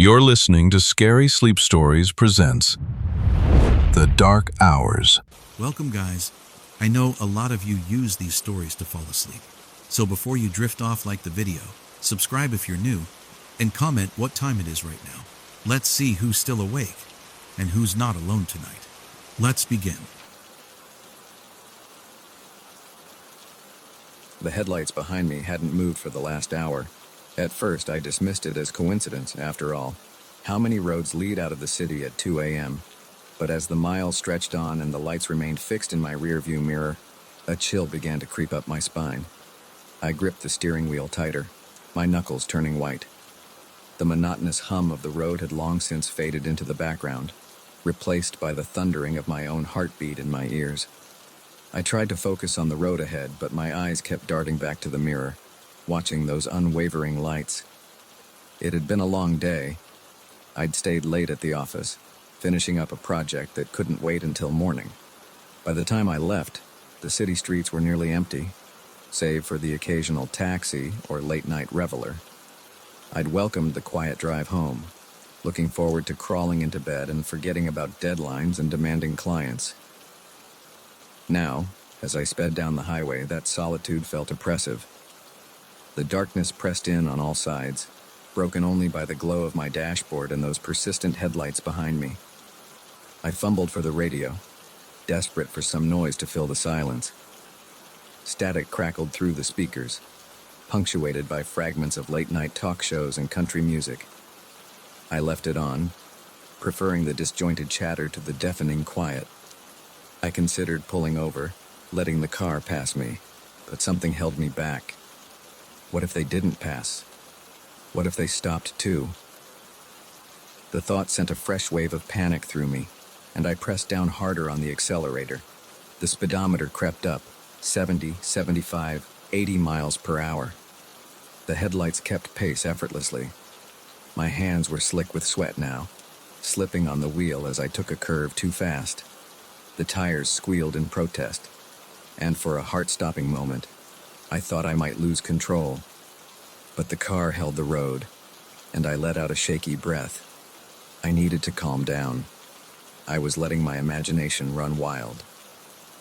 You're listening to Scary Sleep Stories presents The Dark Hours. Welcome, guys. I know a lot of you use these stories to fall asleep. So before you drift off like the video, subscribe if you're new, and comment what time it is right now. Let's see who's still awake and who's not alone tonight. Let's begin. The headlights behind me hadn't moved for the last hour. At first, I dismissed it as coincidence, after all. How many roads lead out of the city at 2 a.m.? But as the miles stretched on and the lights remained fixed in my rearview mirror, a chill began to creep up my spine. I gripped the steering wheel tighter, my knuckles turning white. The monotonous hum of the road had long since faded into the background, replaced by the thundering of my own heartbeat in my ears. I tried to focus on the road ahead, but my eyes kept darting back to the mirror, watching those unwavering lights. It had been a long day. I'd stayed late at the office, finishing up a project that couldn't wait until morning. By the time I left, the city streets were nearly empty, save for the occasional taxi or late-night reveler. I'd welcomed the quiet drive home, looking forward to crawling into bed and forgetting about deadlines and demanding clients. Now, as I sped down the highway, that solitude felt oppressive. The darkness pressed in on all sides, broken only by the glow of my dashboard and those persistent headlights behind me. I fumbled for the radio, desperate for some noise to fill the silence. Static crackled through the speakers, punctuated by fragments of late-night talk shows and country music. I left it on, preferring the disjointed chatter to the deafening quiet. I considered pulling over, letting the car pass me, but something held me back. What if they didn't pass? What if they stopped too? The thought sent a fresh wave of panic through me, and I pressed down harder on the accelerator. The speedometer crept up, 70, 75, 80 miles per hour. The headlights kept pace effortlessly. My hands were slick with sweat now, slipping on the wheel as I took a curve too fast. The tires squealed in protest, and for a heart-stopping moment, I thought I might lose control. But the car held the road, and I let out a shaky breath. I needed to calm down. I was letting my imagination run wild.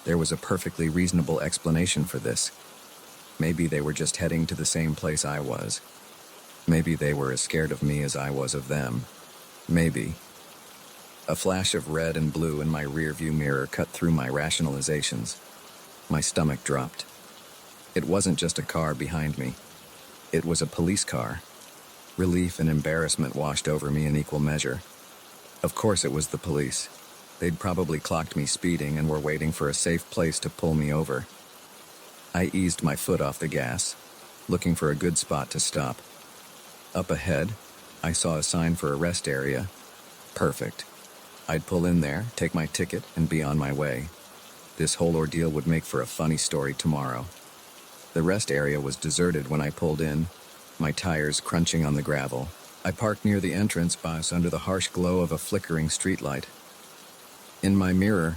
There was a perfectly reasonable explanation for this. Maybe they were just heading to the same place I was. Maybe they were as scared of me as I was of them. Maybe. A flash of red and blue in my rearview mirror cut through my rationalizations. My stomach dropped. It wasn't just a car behind me. It was a police car. Relief and embarrassment washed over me in equal measure. Of course it was the police. They'd probably clocked me speeding and were waiting for a safe place to pull me over. I eased my foot off the gas, looking for a good spot to stop. Up ahead, I saw a sign for a rest area. Perfect. I'd pull in there, take my ticket, and be on my way. This whole ordeal would make for a funny story tomorrow. The rest area was deserted when I pulled in, my tires crunching on the gravel. I parked near the entrance bus under the harsh glow of a flickering streetlight. In my mirror,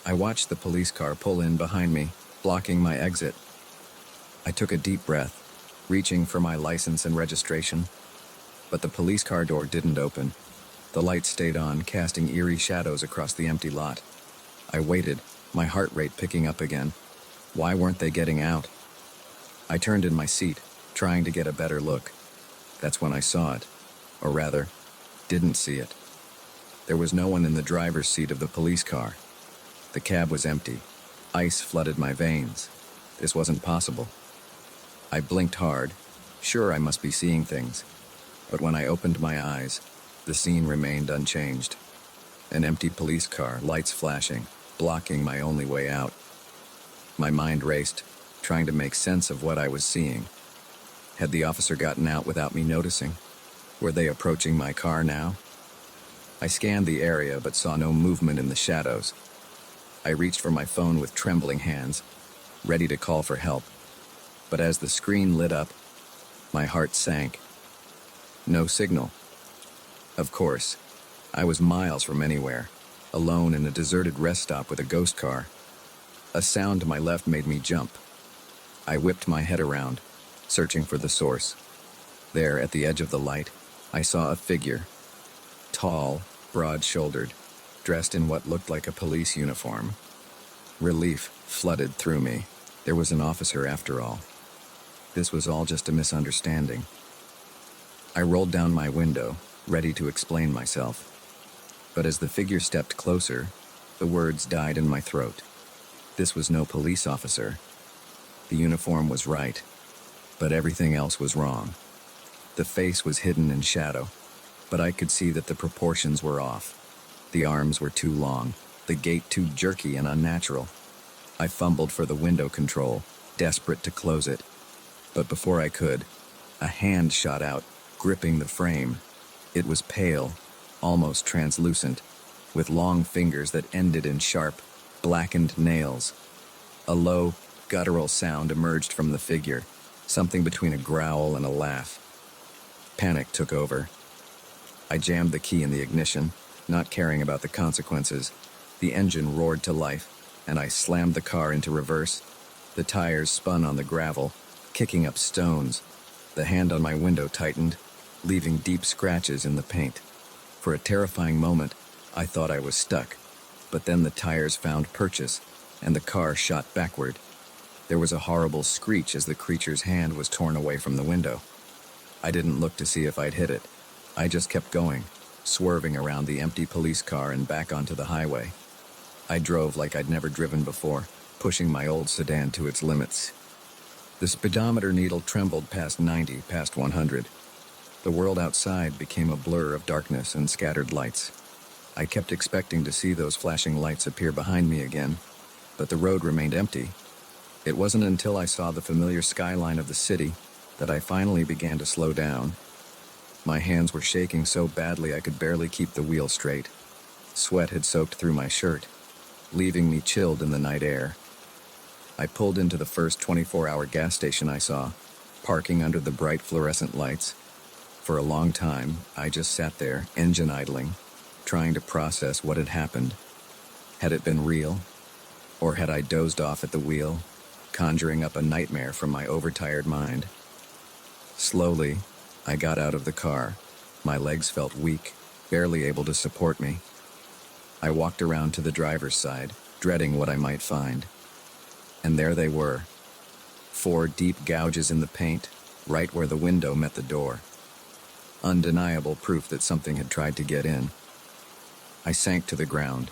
I watched the police car pull in behind me, blocking my exit. I took a deep breath, reaching for my license and registration. But the police car door didn't open. The lights stayed on, casting eerie shadows across the empty lot. I waited, my heart rate picking up again. Why weren't they getting out? I turned in my seat, trying to get a better look. That's when I saw it. Or rather, didn't see it. There was no one in the driver's seat of the police car. The cab was empty. Ice flooded my veins. This wasn't possible. I blinked hard. Sure, I must be seeing things. But when I opened my eyes, the scene remained unchanged. An empty police car, lights flashing, blocking my only way out. My mind raced, trying to make sense of what I was seeing. Had the officer gotten out without me noticing? Were they approaching my car now? I scanned the area but saw no movement in the shadows. I reached for my phone with trembling hands, ready to call for help. But as the screen lit up, my heart sank. No signal. Of course, I was miles from anywhere, alone in a deserted rest stop with a ghost car. A sound to my left made me jump. I whipped my head around, searching for the source. There, at the edge of the light, I saw a figure, Tall, broad-shouldered, dressed in what looked like a police uniform. Relief flooded through me. There was an officer after all. This was all just a misunderstanding. I rolled down my window, ready to explain myself. But as the figure stepped closer, the words died in my throat. This was no police officer. The uniform was right, but everything else was wrong. The face was hidden in shadow, but I could see that the proportions were off. The arms were too long, the gait too jerky and unnatural. I fumbled for the window control, desperate to close it. But before I could, a hand shot out, gripping the frame. It was pale, almost translucent, with long fingers that ended in sharp, blackened nails. A low, guttural sound emerged from the figure, something between a growl and a laugh. Panic took over. I jammed the key in the ignition, not caring about the consequences. The engine roared to life, and I slammed the car into reverse. The tires spun on the gravel, kicking up stones. The hand on my window tightened, leaving deep scratches in the paint. For a terrifying moment, I thought I was stuck, but then the tires found purchase, and the car shot backward. There was a horrible screech as the creature's hand was torn away from the window. I didn't look to see if I'd hit it. I just kept going, swerving around the empty police car and back onto the highway. I drove like I'd never driven before, pushing my old sedan to its limits. The speedometer needle trembled past 90, past 100. The world outside became a blur of darkness and scattered lights. I kept expecting to see those flashing lights appear behind me again, but the road remained empty. It wasn't until I saw the familiar skyline of the city that I finally began to slow down. My hands were shaking so badly I could barely keep the wheel straight. Sweat had soaked through my shirt, leaving me chilled in the night air. I pulled into the first 24-hour gas station I saw, parking under the bright fluorescent lights. For a long time, I just sat there, engine idling, trying to process what had happened. Had it been real? Or had I dozed off at the wheel, conjuring up a nightmare from my overtired mind? Slowly, I got out of the car. My legs felt weak, barely able to support me. I walked around to the driver's side, dreading what I might find. And there they were. 4 deep gouges in the paint, right where the window met the door. Undeniable proof that something had tried to get in. I sank to the ground,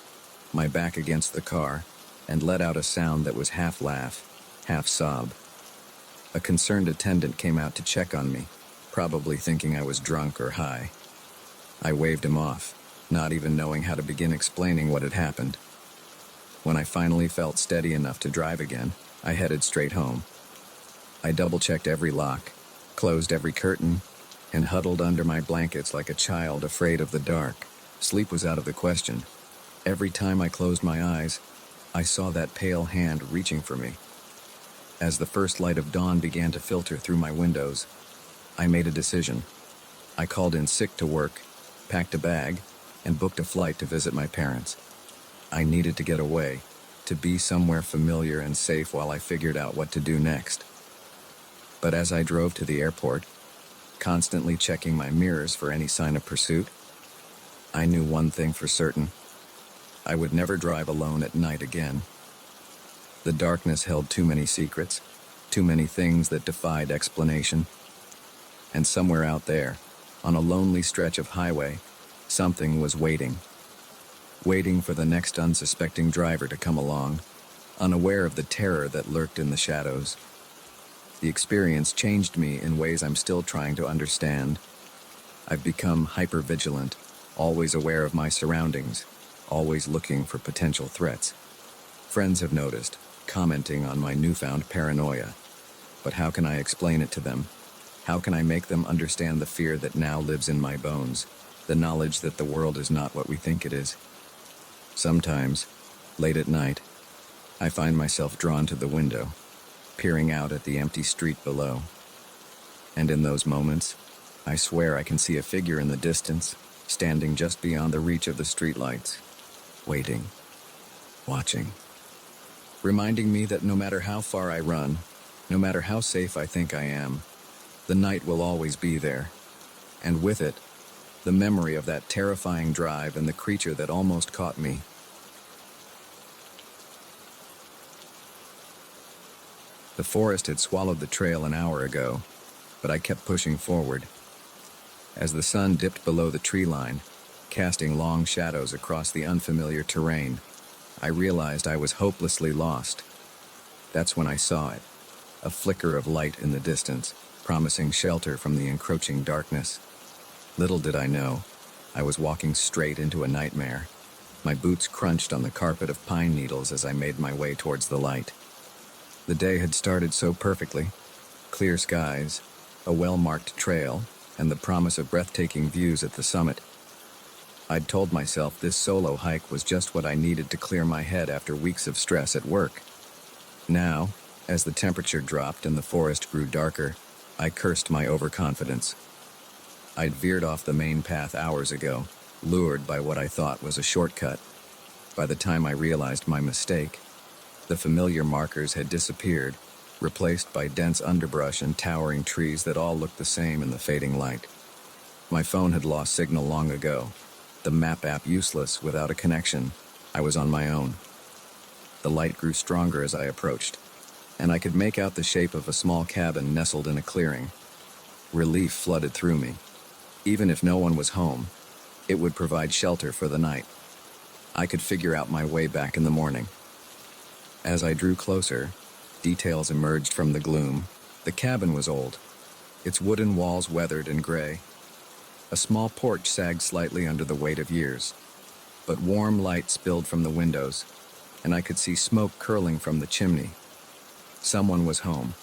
my back against the car, and let out a sound that was half laugh, half sob. A concerned attendant came out to check on me, probably thinking I was drunk or high. I waved him off, not even knowing how to begin explaining what had happened. When I finally felt steady enough to drive again, I headed straight home. I double-checked every lock, closed every curtain, and huddled under my blankets like a child afraid of the dark. Sleep was out of the question. Every time I closed my eyes, I saw that pale hand reaching for me. As the first light of dawn began to filter through my windows, I made a decision. I called in sick to work, packed a bag, and booked a flight to visit my parents. I needed to get away, to be somewhere familiar and safe while I figured out what to do next. But as I drove to the airport, constantly checking my mirrors for any sign of pursuit, I knew one thing for certain. I would never drive alone at night again. The darkness held too many secrets, too many things that defied explanation. And somewhere out there, on a lonely stretch of highway, something was waiting. Waiting for the next unsuspecting driver to come along, unaware of the terror that lurked in the shadows. The experience changed me in ways I'm still trying to understand. I've become hyper-vigilant, always aware of my surroundings, always looking for potential threats. Friends have noticed, commenting on my newfound paranoia. But how can I explain it to them? How can I make them understand the fear that now lives in my bones, the knowledge that the world is not what we think it is? Sometimes, late at night, I find myself drawn to the window, peering out at the empty street below. And in those moments, I swear I can see a figure in the distance, standing just beyond the reach of the streetlights, waiting, watching, reminding me that no matter how far I run, no matter how safe I think I am, the night will always be there, and with it, The memory of that terrifying drive and the creature that almost caught me. The forest had swallowed the trail an hour ago, but I kept pushing forward. As the sun dipped below the tree line, casting long shadows across the unfamiliar terrain, I realized I was hopelessly lost. That's when I saw it, a flicker of light in the distance, promising shelter from the encroaching darkness. Little did I know, I was walking straight into a nightmare. My boots crunched on the carpet of pine needles as I made my way towards the light. The day had started so perfectly. Clear skies, a well-marked trail, and the promise of breathtaking views at the summit. I'd told myself this solo hike was just what I needed to clear my head after weeks of stress at work. Now, as the temperature dropped and the forest grew darker, I cursed my overconfidence. I'd veered off the main path hours ago, lured by what I thought was a shortcut. By the time I realized my mistake, the familiar markers had disappeared, replaced by dense underbrush and towering trees that all looked the same in the fading light. My phone had lost signal long ago, the map app useless without a connection. I was on my own. The light grew stronger as I approached, and I could make out the shape of a small cabin nestled in a clearing. Relief flooded through me. Even if no one was home, it would provide shelter for the night. I could figure out my way back in the morning. As I drew closer, details emerged from the gloom. The cabin was old, its wooden walls weathered and gray. A small porch sagged slightly under the weight of years, but warm light spilled from the windows, and I could see smoke curling from the chimney. Someone was home.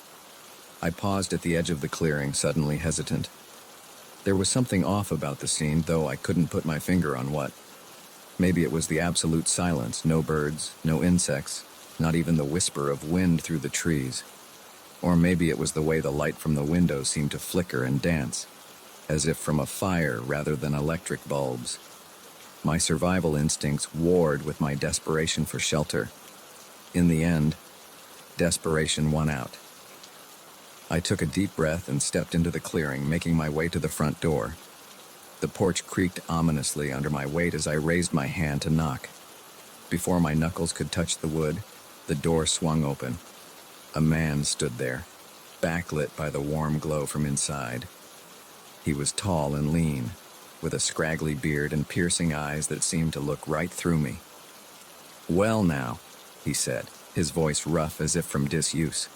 I paused at the edge of the clearing, suddenly hesitant. There was something off about the scene, though I couldn't put my finger on what. Maybe it was the absolute silence, no birds, no insects, not even the whisper of wind through the trees. Or maybe it was the way the light from the window seemed to flicker and dance, as if from a fire rather than electric bulbs. My survival instincts warred with my desperation for shelter. In the end, desperation won out. I took a deep breath and stepped into the clearing, making my way to the front door. The porch creaked ominously under my weight as I raised my hand to knock. Before my knuckles could touch the wood, the door swung open. A man stood there, backlit by the warm glow from inside. He was tall and lean, with a scraggly beard and piercing eyes that seemed to look right through me. "Well now," he said, his voice rough as if from disuse.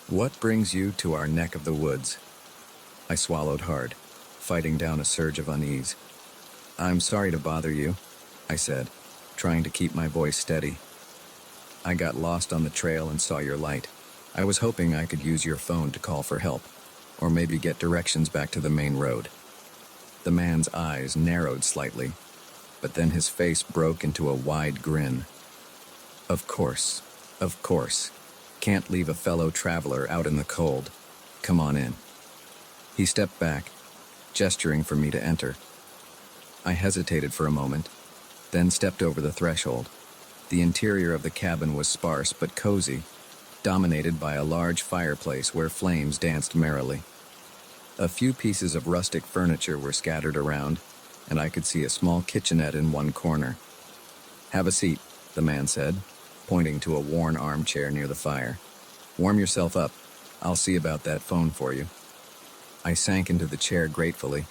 "What brings you to our neck of the woods?" I swallowed hard, fighting down a surge of unease. "I'm sorry to bother you," I said, trying to keep my voice steady. "I got lost on the trail and saw your light. I was hoping I could use your phone to call for help, or maybe get directions back to the main road." The man's eyes narrowed slightly, but then his face broke into a wide grin. Of course. Can't leave a fellow traveler out in the cold. Come on in." He stepped back, gesturing for me to enter. I hesitated for a moment, then stepped over the threshold. The interior of the cabin was sparse but cozy, dominated by a large fireplace where flames danced merrily. A few pieces of rustic furniture were scattered around, and I could see a small kitchenette in one corner. "Have a seat," the man said, pointing to a worn armchair near the fire. "Warm yourself up. I'll see about that phone for you." I sank into the chair gratefully,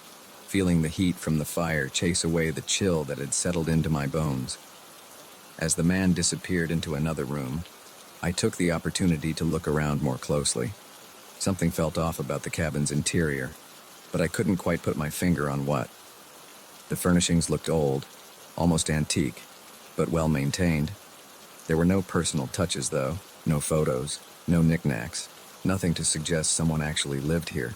feeling the heat from the fire chase away the chill that had settled into my bones. As the man disappeared into another room, I took the opportunity to look around more closely. Something felt off about the cabin's interior, but I couldn't quite put my finger on what. The furnishings looked old, almost antique, but well maintained. There were no personal touches, though, no photos, no knickknacks, nothing to suggest someone actually lived here.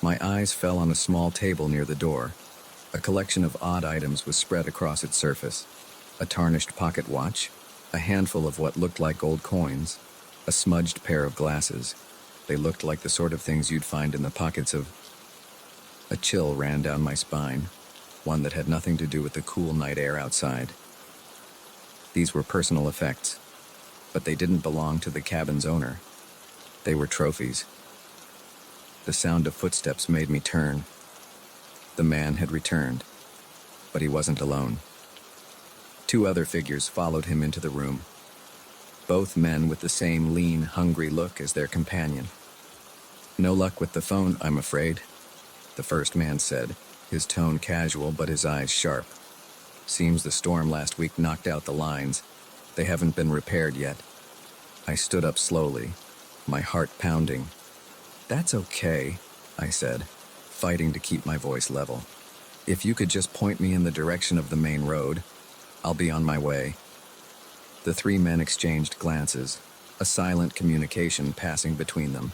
My eyes fell on a small table near the door. A collection of odd items was spread across its surface. A tarnished pocket watch, a handful of what looked like old coins, a smudged pair of glasses. They looked like the sort of things you'd find in the pockets of... A chill ran down my spine, one that had nothing to do with the cool night air outside. These were personal effects, but they didn't belong to the cabin's owner. They were trophies. The sound of footsteps made me turn. The man had returned, but he wasn't alone. Two other figures followed him into the room, both men with the same lean, hungry look as their companion. "No luck with the phone, I'm afraid," the first man said, his tone casual but his eyes sharp. "Seems the storm last week knocked out the lines. They haven't been repaired yet." I stood up slowly, my heart pounding. "That's okay," I said, fighting to keep my voice level. "If you could just point me in the direction of the main road, I'll be on my way." The three men exchanged glances, a silent communication passing between them.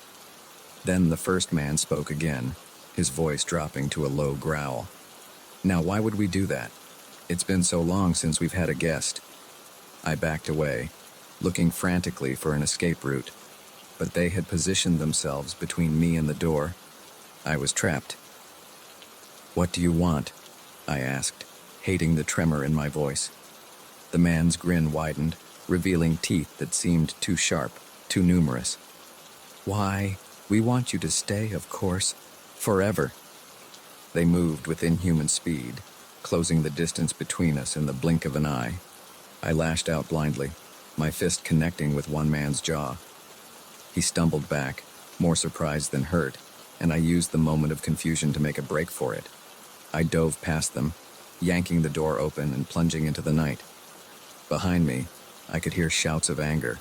Then the first man spoke again, his voice dropping to a low growl. "Now why would we do that? It's been so long since we've had a guest." I backed away, looking frantically for an escape route, but they had positioned themselves between me and the door. I was trapped. "What do you want?" I asked, hating the tremor in my voice. The man's grin widened, revealing teeth that seemed too sharp, too numerous. "Why, we want you to stay, of course, forever." They moved with inhuman speed, closing the distance between us in the blink of an eye. I lashed out blindly, my fist connecting with one man's jaw. He stumbled back, more surprised than hurt, and I used the moment of confusion to make a break for it. I dove past them, yanking the door open and plunging into the night. Behind me, I could hear shouts of anger,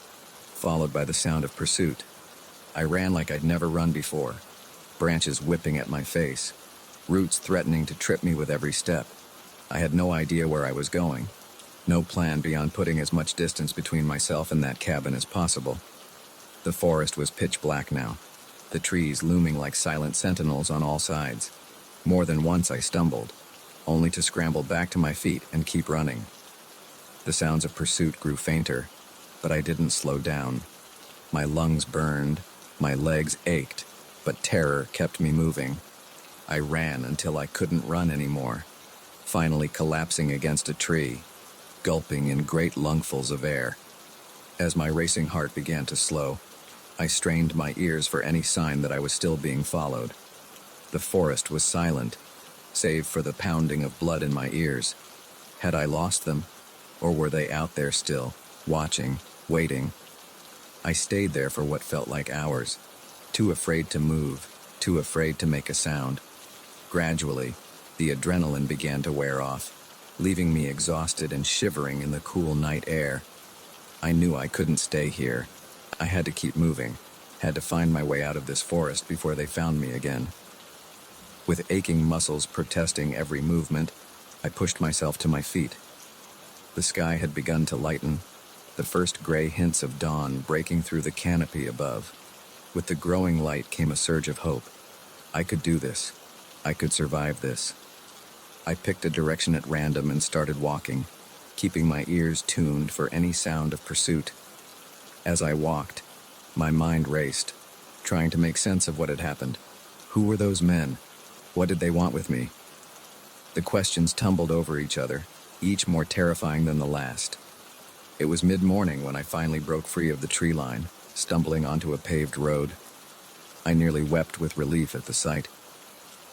followed by the sound of pursuit. I ran like I'd never run before, branches whipping at my face, roots threatening to trip me with every step. I had no idea where I was going, no plan beyond putting as much distance between myself and that cabin as possible. The forest was pitch black now, the trees looming like silent sentinels on all sides. More than once I stumbled, only to scramble back to my feet and keep running. The sounds of pursuit grew fainter, but I didn't slow down. My lungs burned, my legs ached, but terror kept me moving. I ran until I couldn't run anymore, finally collapsing against a tree, gulping in great lungfuls of air. As my racing heart began to slow, I strained my ears for any sign that I was still being followed. The forest was silent, save for the pounding of blood in my ears. Had I lost them? Or were they out there still, watching, waiting? I stayed there for what felt like hours, too afraid to move, too afraid to make a sound. Gradually, the adrenaline began to wear off, leaving me exhausted and shivering in the cool night air. I knew I couldn't stay here. I had to keep moving, had to find my way out of this forest before they found me again. With aching muscles protesting every movement, I pushed myself to my feet. The sky had begun to lighten, the first gray hints of dawn breaking through the canopy above. With the growing light came a surge of hope. I could do this. I could survive this. I picked a direction at random and started walking, keeping my ears tuned for any sound of pursuit. As I walked, my mind raced, trying to make sense of what had happened. Who were those men? What did they want with me? The questions tumbled over each other, each more terrifying than the last. It was mid-morning when I finally broke free of the tree line, stumbling onto a paved road. I nearly wept with relief at the sight.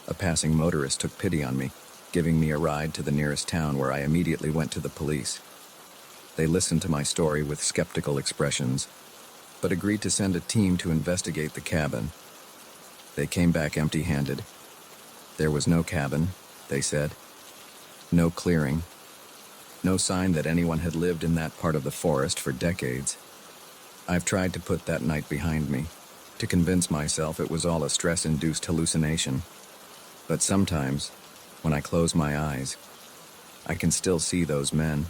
A passing motorist took pity on me, giving me a ride to the nearest town where I immediately went to the police. They listened to my story with skeptical expressions, but agreed to send a team to investigate the cabin. They came back empty-handed. There was no cabin, they said. No clearing. No sign that anyone had lived in that part of the forest for decades. I've tried to put that night behind me, to convince myself it was all a stress-induced hallucination. But sometimes, when I close my eyes, I can still see those men,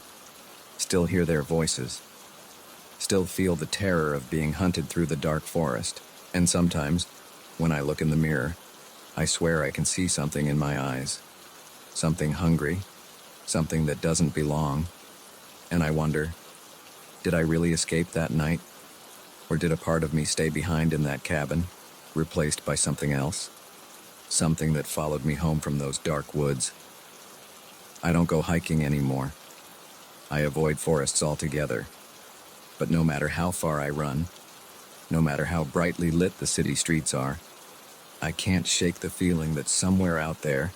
still hear their voices, still feel the terror of being hunted through the dark forest. And sometimes, when I look in the mirror, I swear I can see something in my eyes. Something hungry, something that doesn't belong. And I wonder, did I really escape that night? Or did a part of me stay behind in that cabin, replaced by something else? Something that followed me home from those dark woods. I don't go hiking anymore. I avoid forests altogether. But no matter how far I run, no matter how brightly lit the city streets are, I can't shake the feeling that somewhere out there,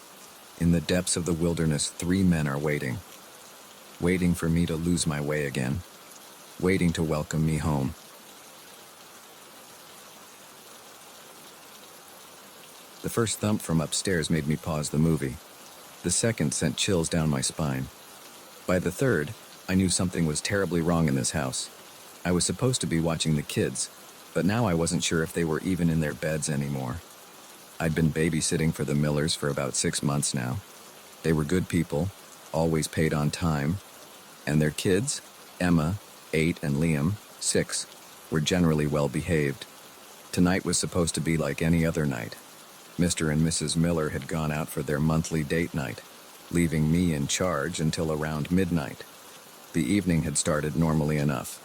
In the depths of the wilderness, 3 men are waiting. Waiting for me to lose my way again. Waiting to welcome me home. The first thump from upstairs made me pause the movie. The second sent chills down my spine. By the third, I knew something was terribly wrong in this house. I was supposed to be watching the kids, but now I wasn't sure if they were even in their beds anymore. I'd been babysitting for the Millers for about 6 months now. They were good people, always paid on time, and their kids, Emma, 8, and Liam, 6, were generally well behaved. Tonight was supposed to be like any other night. Mr. and Mrs. Miller had gone out for their monthly date night, leaving me in charge until around midnight. The evening had started normally enough.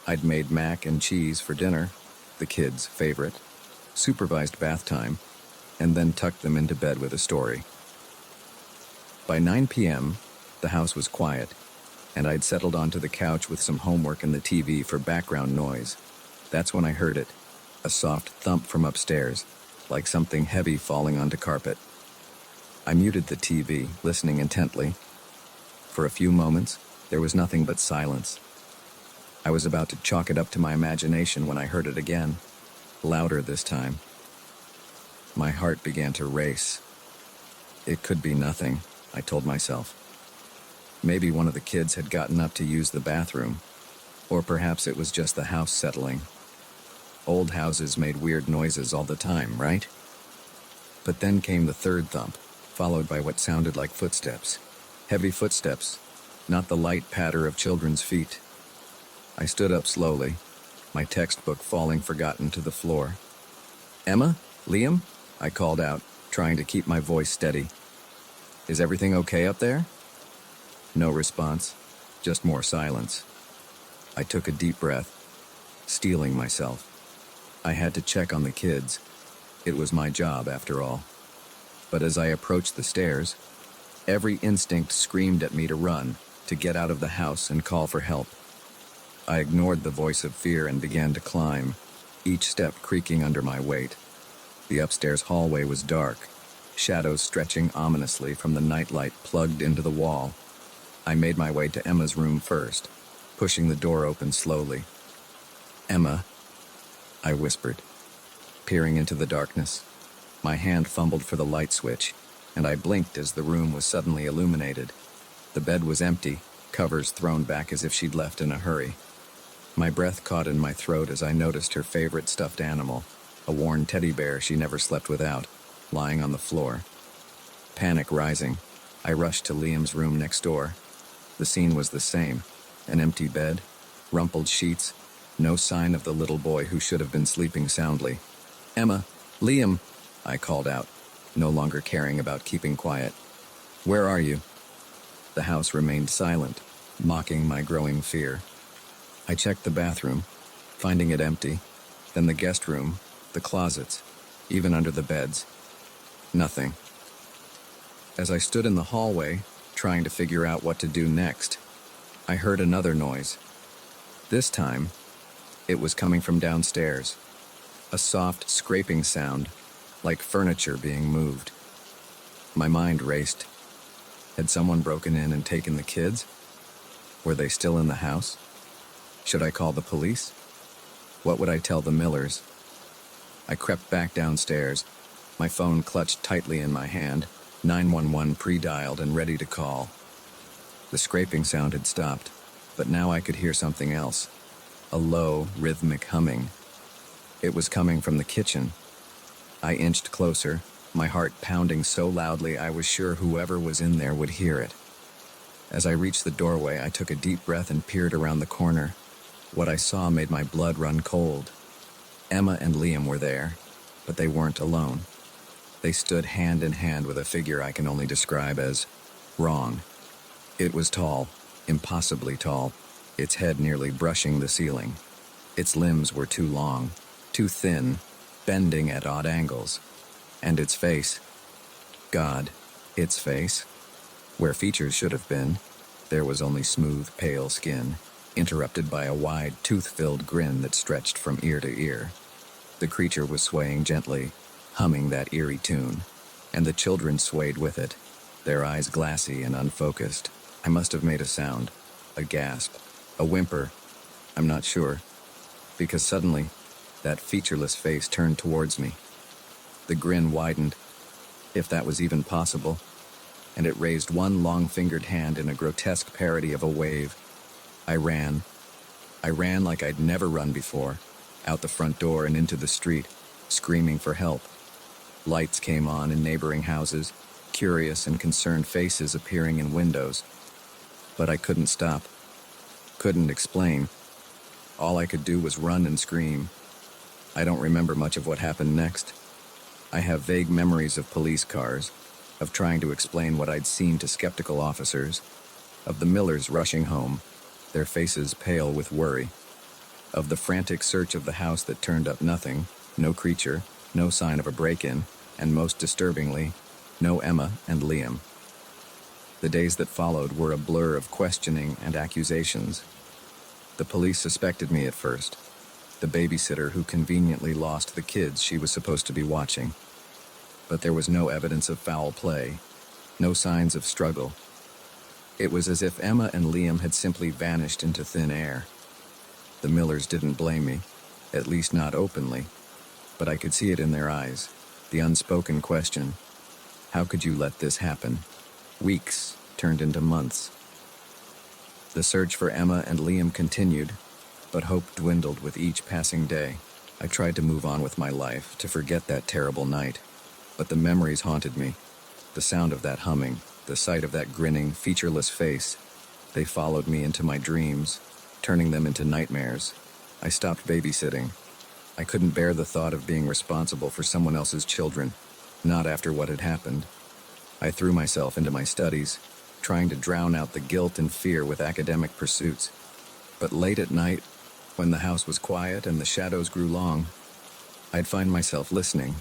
I'd made mac and cheese for dinner, the kids' favorite, supervised bath time, and then tucked them into bed with a story. By 9 p.m., the house was quiet, and I'd settled onto the couch with some homework and the TV for background noise. That's when I heard it, a soft thump from upstairs, like something heavy falling onto carpet. I muted the TV, listening intently. For a few moments, there was nothing but silence. I was about to chalk it up to my imagination when I heard it again, louder this time. My heart began to race. It could be nothing, I told myself. Maybe one of the kids had gotten up to use the bathroom, or perhaps it was just the house settling. Old houses made weird noises all the time, right? But then came the third thump, followed by what sounded like footsteps. Heavy footsteps, not the light patter of children's feet. I stood up slowly, my textbook falling forgotten to the floor. "Emma? Liam?" I called out, trying to keep my voice steady. "Is everything okay up there?" No response, just more silence. I took a deep breath, steeling myself. I had to check on the kids. It was my job, after all. But as I approached the stairs, every instinct screamed at me to run, to get out of the house and call for help. I ignored the voice of fear and began to climb, each step creaking under my weight. The upstairs hallway was dark, shadows stretching ominously from the nightlight plugged into the wall. I made my way to Emma's room first, pushing the door open slowly. "Emma," I whispered, peering into the darkness. My hand fumbled for the light switch, and I blinked as the room was suddenly illuminated. The bed was empty, covers thrown back as if she'd left in a hurry. My breath caught in my throat as I noticed her favorite stuffed animal, a worn teddy bear she never slept without, lying on the floor. Panic rising, I rushed to Liam's room next door. The scene was the same, an empty bed, rumpled sheets, no sign of the little boy who should have been sleeping soundly. "Emma, Liam," I called out, no longer caring about keeping quiet. "Where are you?" The house remained silent, mocking my growing fear. I checked the bathroom, finding it empty, then the guest room, the closets, even under the beds. Nothing. As I stood in the hallway, trying to figure out what to do next, I heard another noise. This time, it was coming from downstairs. A soft scraping sound, like furniture being moved. My mind raced. Had someone broken in and taken the kids? Were they still in the house? Should I call the police? What would I tell the Millers? I crept back downstairs, my phone clutched tightly in my hand, 911 pre-dialed and ready to call. The scraping sound had stopped, but now I could hear something else. A low, rhythmic humming. It was coming from the kitchen. I inched closer, my heart pounding so loudly I was sure whoever was in there would hear it. As I reached the doorway, I took a deep breath and peered around the corner. What I saw made my blood run cold. Emma and Liam were there, but they weren't alone. They stood hand in hand with a figure I can only describe as wrong. It was tall, impossibly tall, its head nearly brushing the ceiling. Its limbs were too long, too thin, bending at odd angles. And its face. God, its face. Where features should have been, there was only smooth, pale skin, interrupted by a wide, tooth-filled grin that stretched from ear to ear. The creature was swaying gently, humming that eerie tune, and the children swayed with it, their eyes glassy and unfocused. I must have made a sound, a gasp, a whimper, I'm not sure, because suddenly, that featureless face turned towards me. The grin widened, if that was even possible, and it raised one long-fingered hand in a grotesque parody of a wave. I ran. I ran like I'd never run before, out the front door and into the street, screaming for help. Lights came on in neighboring houses, curious and concerned faces appearing in windows. But I couldn't stop, couldn't explain. All I could do was run and scream. I don't remember much of what happened next. I have vague memories of police cars, of trying to explain what I'd seen to skeptical officers, of the Millers rushing home, their faces pale with worry, of the frantic search of the house that turned up nothing, no creature, no sign of a break-in, and most disturbingly, no Emma and Liam. The days that followed were a blur of questioning and accusations. The police suspected me at first, the babysitter who conveniently lost the kids she was supposed to be watching. But there was no evidence of foul play, no signs of struggle. It was as if Emma and Liam had simply vanished into thin air. The Millers didn't blame me, at least not openly, but I could see it in their eyes, the unspoken question, how could you let this happen? Weeks turned into months. The search for Emma and Liam continued, but hope dwindled with each passing day. I tried to move on with my life, to forget that terrible night, but the memories haunted me. The sound of that humming, the sight of that grinning, featureless face, they followed me into my dreams, turning them into nightmares. I stopped babysitting. I couldn't bear the thought of being responsible for someone else's children, not after what had happened. I threw myself into my studies, trying to drown out the guilt and fear with academic pursuits. But late at night, when the house was quiet and the shadows grew long, I'd find myself listening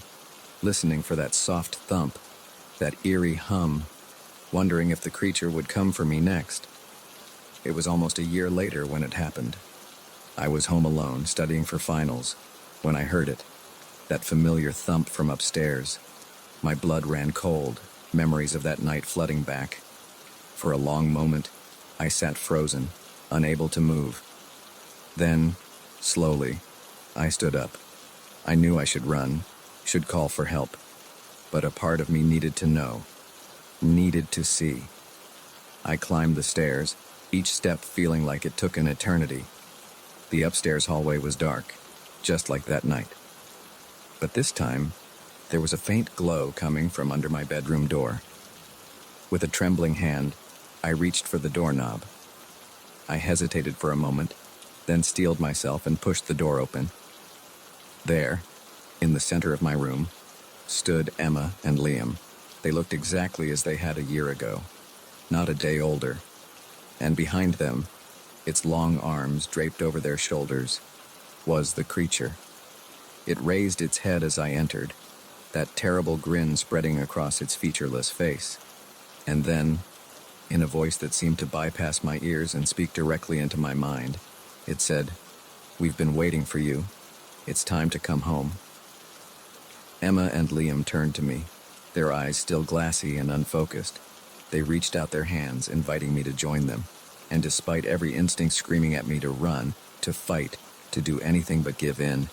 for that soft thump, that eerie hum, wondering if the creature would come for me next. It was almost a year later when it happened. I was home alone, studying for finals, when I heard it, that familiar thump from upstairs. My blood ran cold, memories of that night flooding back. For a long moment, I sat frozen, unable to move. Then, slowly, I stood up. I knew I should run, should call for help, but a part of me needed to know, needed to see. I climbed the stairs, each step feeling like it took an eternity. The upstairs hallway was dark, just like that night. But this time, there was a faint glow coming from under my bedroom door. With a trembling hand, I reached for the doorknob. I hesitated for a moment, then steeled myself and pushed the door open. There, in the center of my room, stood Emma and Liam. They looked exactly as they had a year ago, not a day older. And behind them, its long arms draped over their shoulders, was the creature. It raised its head as I entered, that terrible grin spreading across its featureless face. And then, in a voice that seemed to bypass my ears and speak directly into my mind, it said, "We've been waiting for you. It's time to come home." Emma and Liam turned to me, their eyes still glassy and unfocused. They reached out their hands, inviting me to join them, and despite every instinct screaming at me to run, to fight, to do anything but give in,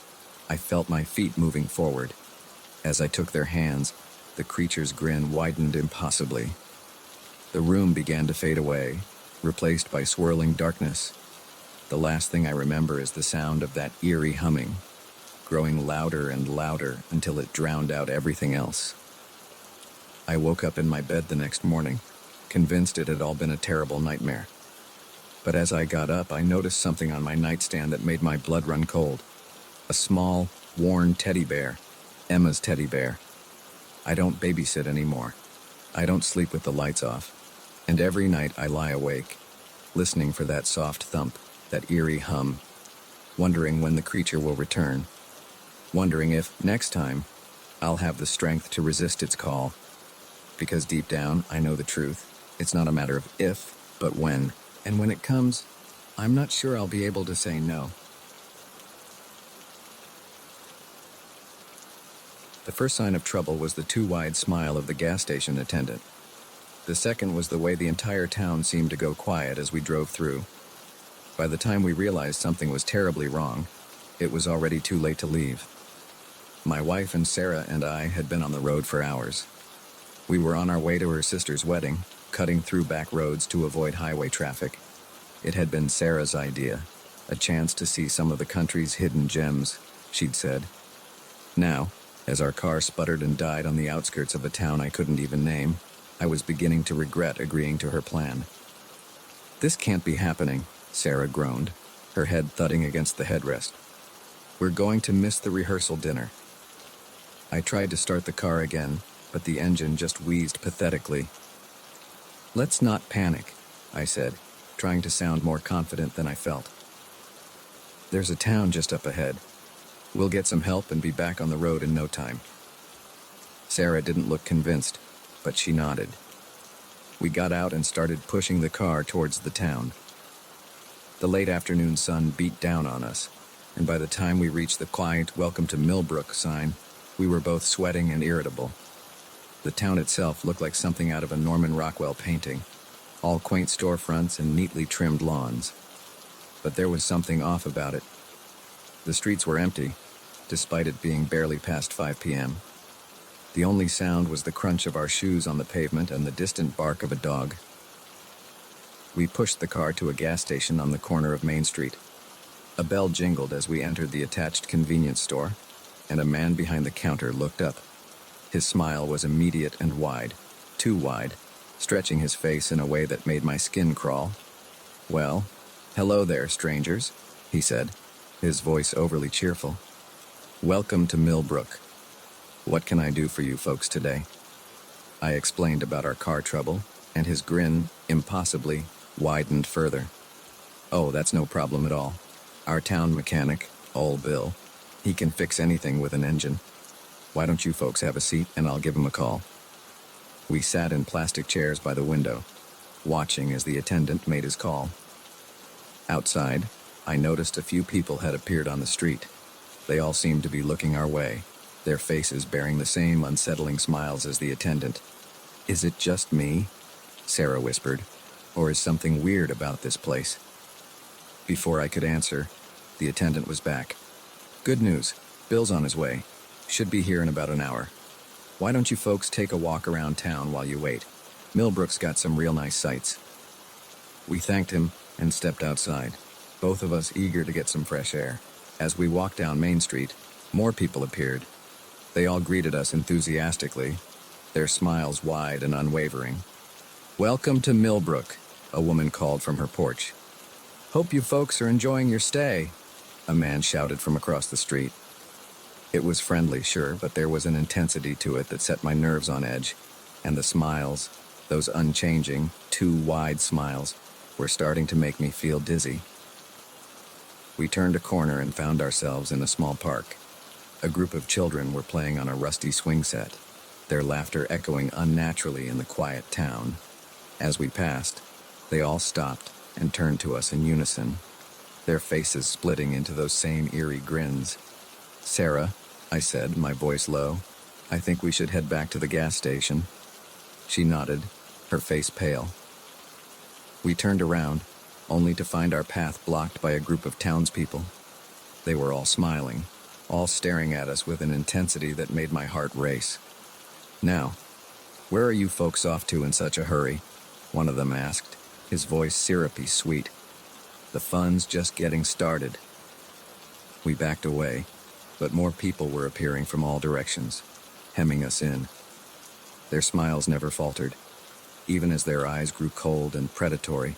I felt my feet moving forward. As I took their hands, the creature's grin widened impossibly. The room began to fade away, replaced by swirling darkness. The last thing I remember is the sound of that eerie humming, growing louder and louder until it drowned out everything else. I woke up in my bed the next morning, convinced it had all been a terrible nightmare. But as I got up, I noticed something on my nightstand that made my blood run cold. A small, worn teddy bear, Emma's teddy bear. I don't babysit anymore. I don't sleep with the lights off. And every night I lie awake, listening for that soft thump, that eerie hum, wondering when the creature will return, wondering if, next time, I'll have the strength to resist its call. Because deep down, I know the truth. It's not a matter of if, but when. And when it comes, I'm not sure I'll be able to say no. The first sign of trouble was the too wide smile of the gas station attendant. The second was the way the entire town seemed to go quiet as we drove through. By the time we realized something was terribly wrong, it was already too late to leave. My wife and Sarah and I had been on the road for hours. We were on our way to her sister's wedding, cutting through back roads to avoid highway traffic. It had been Sarah's idea, a chance to see some of the country's hidden gems, she'd said. Now, as our car sputtered and died on the outskirts of a town I couldn't even name, I was beginning to regret agreeing to her plan. "This can't be happening," Sarah groaned, her head thudding against the headrest. "We're going to miss the rehearsal dinner." I tried to start the car again, but the engine just wheezed pathetically. "Let's not panic," I said, trying to sound more confident than I felt. "There's a town just up ahead. We'll get some help and be back on the road in no time." Sarah didn't look convinced, but she nodded. We got out and started pushing the car towards the town. The late afternoon sun beat down on us, and by the time we reached the quiet "Welcome to Millbrook" sign, we were both sweating and irritable. The town itself looked like something out of a Norman Rockwell painting, all quaint storefronts and neatly trimmed lawns. But there was something off about it. The streets were empty, despite it being barely past 5 p.m. The only sound was the crunch of our shoes on the pavement and the distant bark of a dog. We pushed the car to a gas station on the corner of Main Street. A bell jingled as we entered the attached convenience store, and a man behind the counter looked up. His smile was immediate and wide, too wide, stretching his face in a way that made my skin crawl. "Well, hello there, strangers," he said, his voice overly cheerful. "Welcome to Millbrook. What can I do for you folks today?" I explained about our car trouble, and his grin, impossibly, widened further. "Oh, that's no problem at all. Our town mechanic, Old Bill, he can fix anything with an engine. Why don't you folks have a seat and I'll give him a call?" We sat in plastic chairs by the window, watching as the attendant made his call. Outside, I noticed a few people had appeared on the street. They all seemed to be looking our way, their faces bearing the same unsettling smiles as the attendant. "Is it just me?" Sarah whispered. "Or is something weird about this place?" Before I could answer, the attendant was back. "Good news. Bill's on his way. Should be here in about an hour. Why don't you folks take a walk around town while you wait? Millbrook's got some real nice sights." We thanked him and stepped outside, both of us eager to get some fresh air. As we walked down Main Street, more people appeared. They all greeted us enthusiastically, their smiles wide and unwavering. "Welcome to Millbrook," a woman called from her porch. "Hope you folks are enjoying your stay," a man shouted from across the street. It was friendly, sure, but there was an intensity to it that set my nerves on edge, and the smiles, those unchanging, too wide smiles, were starting to make me feel dizzy. We turned a corner and found ourselves in a small park. A group of children were playing on a rusty swing set, their laughter echoing unnaturally in the quiet town. As we passed, they all stopped and turned to us in unison, their faces splitting into those same eerie grins. "Sarah," I said, my voice low, "I think we should head back to the gas station." She nodded, her face pale. We turned around, only to find our path blocked by a group of townspeople. They were all smiling, all staring at us with an intensity that made my heart race. "Now, where are you folks off to in such a hurry?" one of them asked, his voice syrupy sweet. "The fun's just getting started." We backed away, but more people were appearing from all directions, hemming us in. Their smiles never faltered, even as their eyes grew cold and predatory.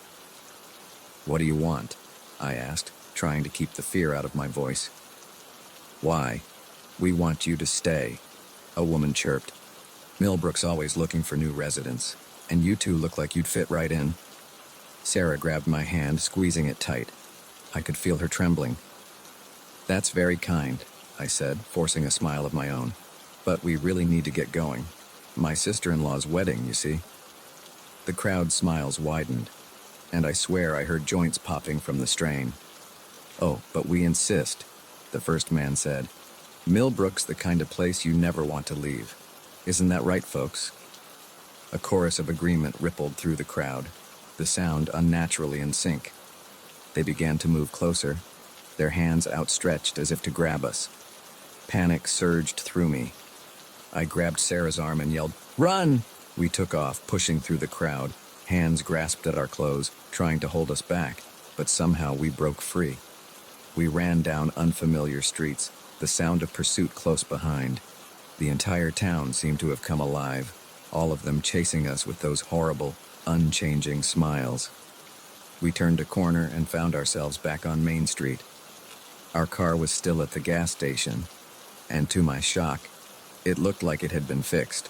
"What do you want?" I asked, trying to keep the fear out of my voice. "Why? We want you to stay," a woman chirped. "Millbrook's always looking for new residents, and you two look like you'd fit right in." Sarah grabbed my hand, squeezing it tight. I could feel her trembling. "That's very kind," I said, forcing a smile of my own. "But we really need to get going. My sister-in-law's wedding, you see." The crowd's smiles widened, and I swear I heard joints popping from the strain. "Oh, but we insist," the first man said. "Millbrook's the kind of place you never want to leave. Isn't that right, folks?" A chorus of agreement rippled through the crowd, the sound unnaturally in sync. They began to move closer, their hands outstretched as if to grab us. Panic surged through me. I grabbed Sarah's arm and yelled, "Run!" We took off, pushing through the crowd, hands grasped at our clothes, trying to hold us back, but somehow we broke free. We ran down unfamiliar streets, the sound of pursuit close behind. The entire town seemed to have come alive, all of them chasing us with those horrible, unchanging smiles. We turned a corner and found ourselves back on Main Street. Our car was still at the gas station, and to my shock, it looked like it had been fixed.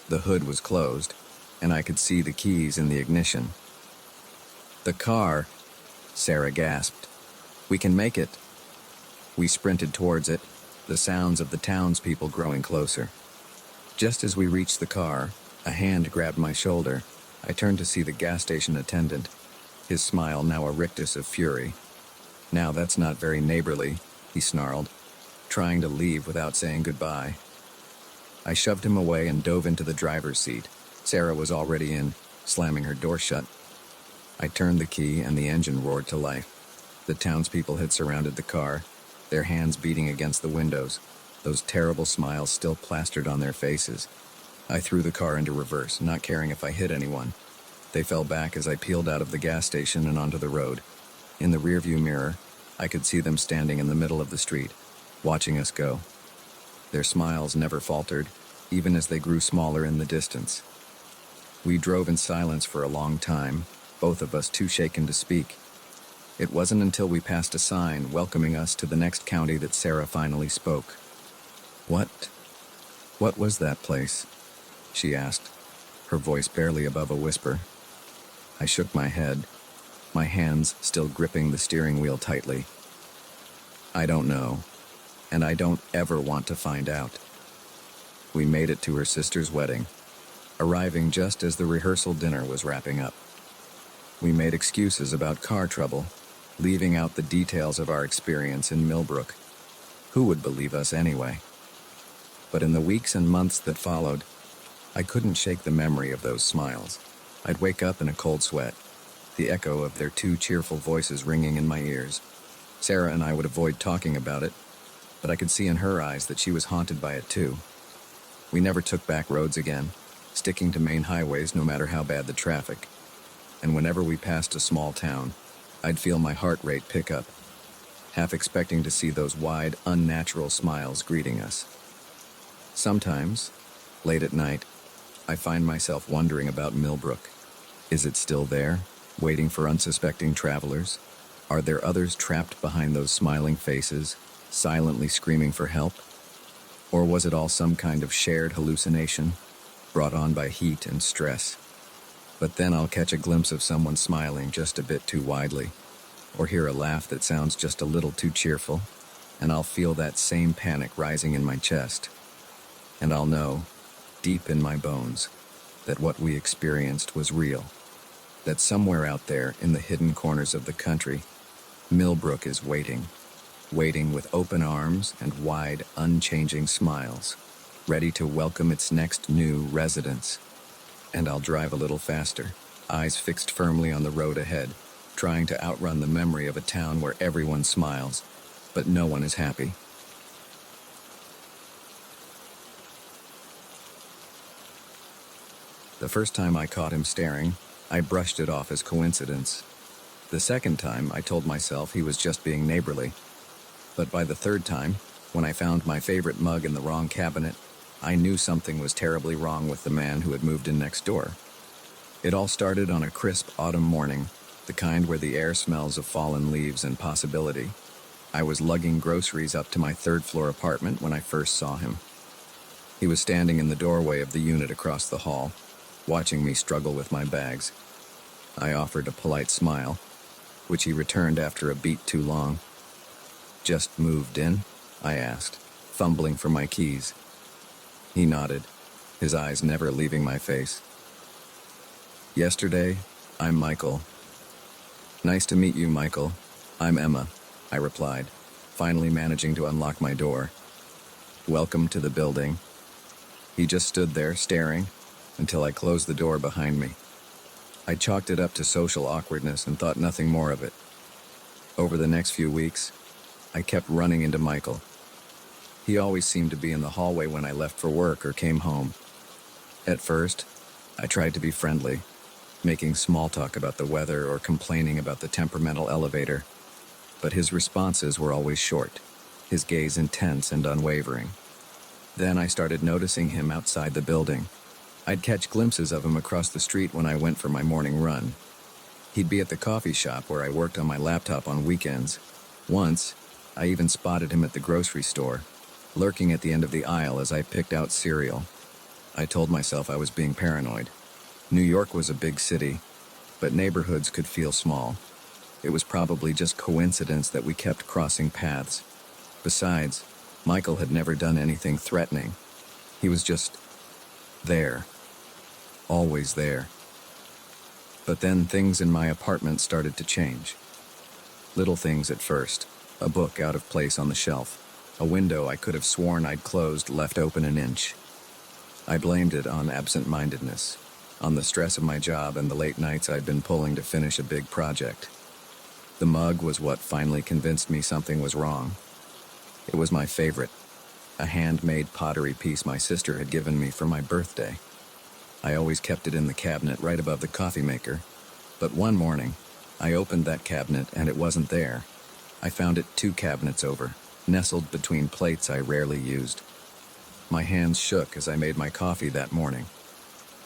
The hood was closed, and I could see the keys in the ignition. "The car," Sarah gasped. "We can make it." We sprinted towards it, the sounds of the townspeople growing closer. Just as we reached the car, a hand grabbed my shoulder. I turned to see the gas station attendant, his smile now a rictus of fury. "Now that's not very neighborly," he snarled, trying to leave without saying goodbye. I shoved him away and dove into the driver's seat. Sarah was already in, slamming her door shut. I turned the key and the engine roared to life. The townspeople had surrounded the car, their hands beating against the windows, those terrible smiles still plastered on their faces. I threw the car into reverse, not caring if I hit anyone. They fell back as I peeled out of the gas station and onto the road. In the rearview mirror, I could see them standing in the middle of the street, watching us go. Their smiles never faltered, even as they grew smaller in the distance. We drove in silence for a long time, both of us too shaken to speak. It wasn't until we passed a sign welcoming us to the next county that Sarah finally spoke. What was that place?" she asked, her voice barely above a whisper. I shook my head, my hands still gripping the steering wheel tightly. "I don't know, and I don't ever want to find out." We made it to her sister's wedding, arriving just as the rehearsal dinner was wrapping up. We made excuses about car trouble, leaving out the details of our experience in Millbrook. Who would believe us anyway? But in the weeks and months that followed, I couldn't shake the memory of those smiles. I'd wake up in a cold sweat, the echo of their two cheerful voices ringing in my ears. Sarah and I would avoid talking about it, but I could see in her eyes that she was haunted by it too. We never took back roads again, sticking to main highways no matter how bad the traffic. And whenever we passed a small town, I'd feel my heart rate pick up, half expecting to see those wide, unnatural smiles greeting us. Sometimes, late at night, I find myself wondering about Millbrook. Is it still there, waiting for unsuspecting travelers? Are there others trapped behind those smiling faces, silently screaming for help? Or was it all some kind of shared hallucination, brought on by heat and stress? But then I'll catch a glimpse of someone smiling just a bit too widely, or hear a laugh that sounds just a little too cheerful, and I'll feel that same panic rising in my chest. And I'll know, deep in my bones, that what we experienced was real. That somewhere out there in the hidden corners of the country, Millbrook is waiting with open arms and wide, unchanging smiles, ready to welcome its next new residents. And I'll drive a little faster, eyes fixed firmly on the road ahead, trying to outrun the memory of a town where everyone smiles, but no one is happy. The first time I caught him staring, I brushed it off as coincidence. The second time, I told myself he was just being neighborly. But by the third time, when I found my favorite mug in the wrong cabinet, I knew something was terribly wrong with the man who had moved in next door. It all started on a crisp autumn morning, the kind where the air smells of fallen leaves and possibility. I was lugging groceries up to my third-floor apartment when I first saw him. He was standing in the doorway of the unit across the hall, watching me struggle with my bags. I offered a polite smile, which he returned after a beat too long. "Just moved in?" I asked, fumbling for my keys. He nodded, his eyes never leaving my face. "Yesterday, I'm Michael." "Nice to meet you, Michael. I'm Emma," I replied, finally managing to unlock my door. "Welcome to the building." He just stood there, staring, until I closed the door behind me. I chalked it up to social awkwardness and thought nothing more of it. Over the next few weeks, I kept running into Michael. He always seemed to be in the hallway when I left for work or came home. At first, I tried to be friendly, making small talk about the weather or complaining about the temperamental elevator, but his responses were always short, his gaze intense and unwavering. Then I started noticing him outside the building. I'd catch glimpses of him across the street when I went for my morning run. He'd be at the coffee shop where I worked on my laptop on weekends. Once, I even spotted him at the grocery store, lurking at the end of the aisle as I picked out cereal. I told myself I was being paranoid. New York was a big city, but neighborhoods could feel small. It was probably just coincidence that we kept crossing paths. Besides, Michael had never done anything threatening. He was just there. Always there. But then things in my apartment started to change. Little things at first. A book out of place on the shelf. A window I could have sworn I'd closed left open an inch. I blamed it on absent-mindedness, on the stress of my job and the late nights I'd been pulling to finish a big project. The mug was what finally convinced me something was wrong. It was my favorite, a handmade pottery piece my sister had given me for my birthday. I always kept it in the cabinet right above the coffee maker, but one morning, I opened that cabinet and it wasn't there. I found it 2 cabinets over, nestled between plates I rarely used. My hands shook as I made my coffee that morning.